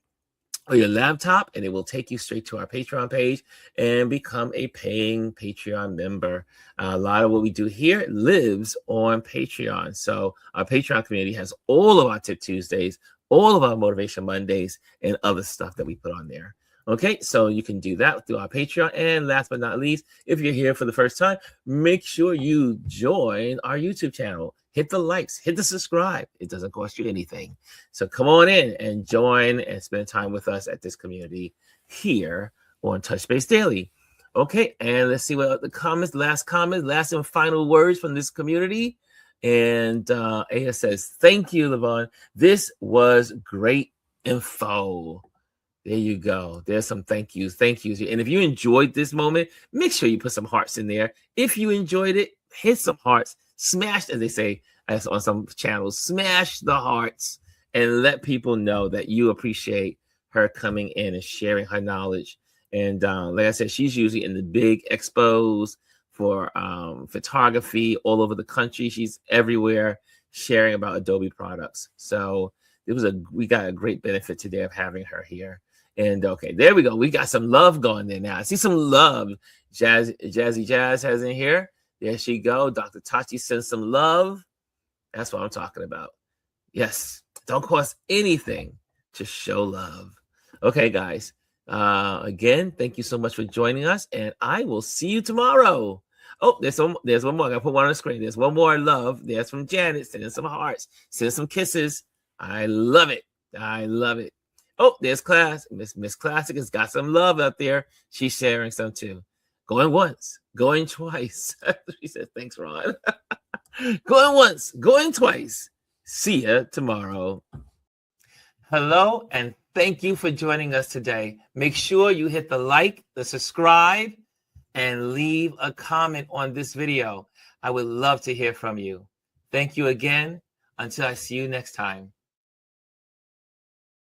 or your laptop, and it will take you straight to our Patreon page and become a paying Patreon member. A lot of what we do here lives on Patreon. So our Patreon community has all of our Tip Tuesdays, all of our Motivation Mondays, and other stuff that we put on there. Okay, so you can do that through our Patreon. And last but not least, if you're here for the first time, make sure you join our YouTube channel. Hit the likes, hit the subscribe. It doesn't cost you anything. So come on in and join and spend time with us at this community here on Touch Base Daily. Okay, and let's see what the last and final words from this community. And Aya says, thank you, Lavonne. This was great info. There you go. There's some thank yous. And if you enjoyed this moment, make sure you put some hearts in there. If you enjoyed it, hit some hearts. Smash, as they say on some channels, smash the hearts and let people know that you appreciate her coming in and sharing her knowledge. And like I said, she's usually in the big expos for photography all over the country. She's everywhere sharing about Adobe products. So we got a great benefit today of having her here. And okay, there we go. We got some love going there now. I see some love. Jazzy Jazz has in here. There she go. Dr. Tachi sends some love. That's what I'm talking about. Yes. Don't cost anything to show love. Okay, guys. Again, thank you so much for joining us. And I will see you tomorrow. Oh, there's one more. I gotta put one on the screen. There's one more love. There's from Janet. Sending some hearts. Send some kisses. I love it. I love it. Oh, there's Class. Miss Classic has got some love out there. She's sharing some too. Going once, going twice. She said, thanks, Ron. Going once, going twice. See ya tomorrow. Hello, and thank you for joining us today. Make sure you hit the like, the subscribe, and leave a comment on this video. I would love to hear from you. Thank you again. Until I see you next time.